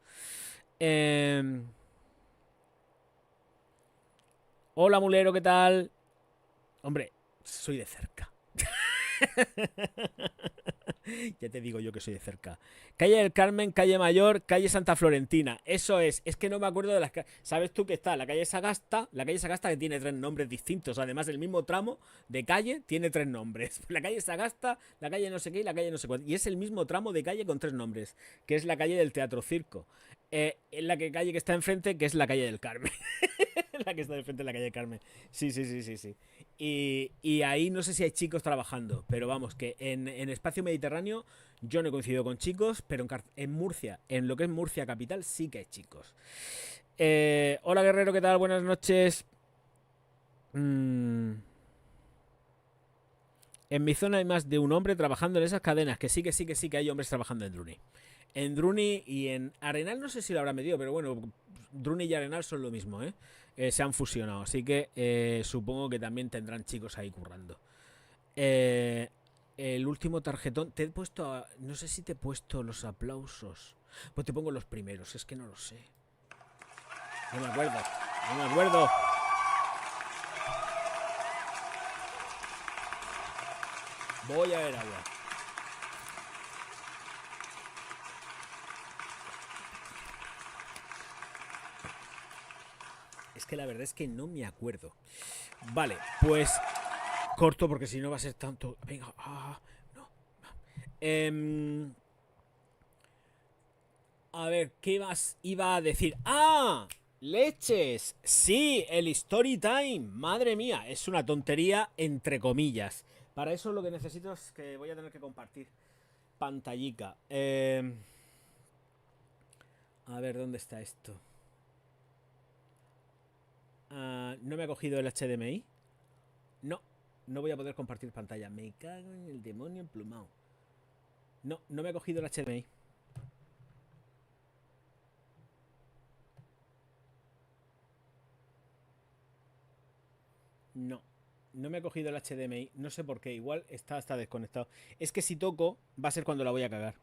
Hola, mulero, ¿qué tal? Hombre, soy de cerca. Ya te digo yo que soy de cerca. Calle del Carmen, calle Mayor, calle Santa Florentina. Eso es que no me acuerdo de las calles. ¿Sabes tú que está la calle Sagasta? La calle Sagasta que tiene 3 nombres distintos. Además, el mismo tramo de calle tiene 3 nombres. La calle Sagasta, la calle no sé qué y la calle no sé cuál. Y es el mismo tramo de calle con 3 nombres. Que es la calle del Teatro Circo. La calle que está enfrente, que es la calle del Carmen. La que está enfrente de la calle del Carmen. Sí. Y ahí no sé si hay chicos trabajando, pero vamos, que en Espacio Mediterráneo yo no he coincidido con chicos, pero en Murcia, en lo que es Murcia capital, sí que hay chicos. Hola Guerrero, ¿qué tal? Buenas noches. En mi zona hay más de un hombre trabajando en esas cadenas, que sí que hay hombres trabajando en Druni. En Druni y en Arenal no sé si lo habrá metido, pero bueno, Druni y Arenal son lo mismo, se han fusionado, así que supongo que también tendrán chicos ahí currando. El último tarjetón. Te he puesto. No sé si te he puesto los aplausos. Pues te pongo los primeros, es que no lo sé. No me acuerdo. No me acuerdo. Voy a ver agua. Es que la verdad es que no me acuerdo. Vale, pues corto porque si no va a ser tanto. Venga, no. A ver, ¿qué más iba a decir? ¡Ah! ¡Leches! Sí, el Story Time. Madre mía, es una tontería entre comillas. Para eso lo que necesito es que voy a tener que compartir pantallica. A ver, ¿dónde está esto? ¿No me ha cogido el HDMI? No, no voy a poder compartir pantalla. Me cago en el demonio emplumado. No, no me ha cogido el HDMI. No, no me ha cogido el HDMI. No sé por qué. Igual está hasta desconectado. Es que si toco, va a ser cuando la voy a cagar.